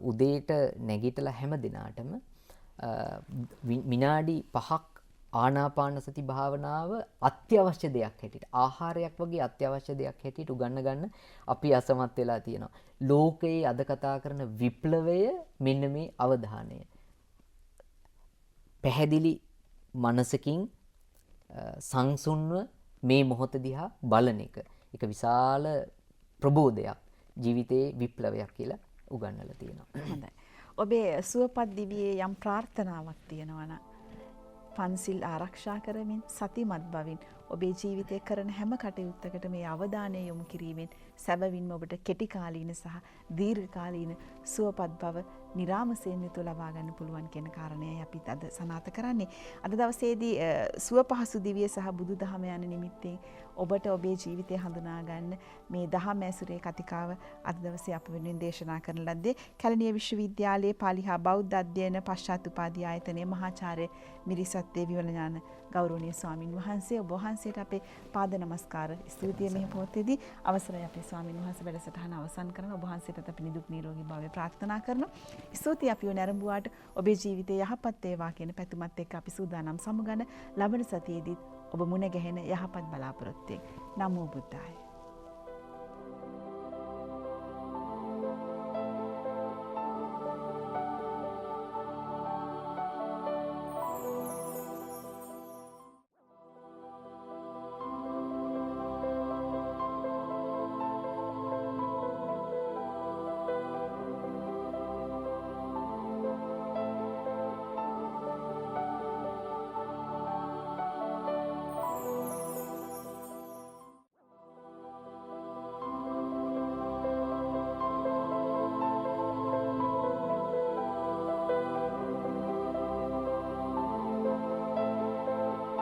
උදේට නැගිටලා හැම දිනාටම විනාඩි 5ක් ආනාපාන සති භාවනාව අත්‍යවශ්‍ය දෙයක් හැටියට ආහාරයක් වගේ අත්‍යවශ්‍ය දෙයක් හැටියට උගන්න ගන්න අපි අසමත් වෙලා තියෙනවා. ලෝකයේ අද කතා කරන විප්ලවය මෙන්න මේ අවධානය. පැහැදිලි මනසකින් සංසුන්ව මේ මොහොත දිහා බලන එක. ඒක විශාල ප්‍රබෝධයක්, ජීවිතයේ විප්ලවයක් කියලා උගන්වලා තියෙනවා. හොඳයි. ඔබේ සුවපත් දිවියේ යම් ප්‍රාර්ථනාවක් තියෙනවා නම් පන්සිල් ආරක්ෂා කරමින් සතිමත් බවින් ඔබේ ජීවිතයේ කරන හැම කටයුත්තකට මේ අවධානය යොමු කිරීමෙන් සැබවින්ම ඔබට කෙටි කාලීන සහ දීර්ඝ කාලීන සුවපත් බව නිරාමසයෙන් යුතුව ලබා ගන්න පුළුවන් කියන කාරණයයි අපි අද සනාථ කරන්නේ. අද දවසේදී සුව පහසු දිවිය සහ බුදුදහම යන නිමිත්තෙන් ඔබට ඔබේ ජීවිතය හඳුනා ගන්න මේ දහම ඇසුරේ කතිකාව අද දවසේ අප වෙනුවෙන් දේශනා කරන ලද්දේ කැලණිය විශ්වවිද්‍යාලයේ පාලි හා බෞද්ධ අධ්‍යයන පශ්චාත් උපාධි ආයතනයේ මහාචාර්ය මිරිසත් දේවිවල ඥාන ගෞරවනීය ස්වාමින් වහන්සේ ඔබ වහන්සේට අපේ පාද නමස්කාර ස්තුතිය මෙහි පොතේදී අවසරයි අපේ ස්වාමින් වහන්සේ වැඩසටහන අවසන් කරන ඔබ වහන්සේට අපි නිදුක් නිරෝගී භාවය ප්‍රාර්ථනා කරනවා. ස්තුතියි අපි නැරඹුවාට ඔබේ ජීවිතේ යහපත් වේවා කියන පැතුමත් එක්ක අපි සූදානම් සමුගන ලබන සතියේදී ඔබ මුණ ගැහෙන යහපත් බලාපොරොත්තුවෙන් නමෝ බුද්ධාය.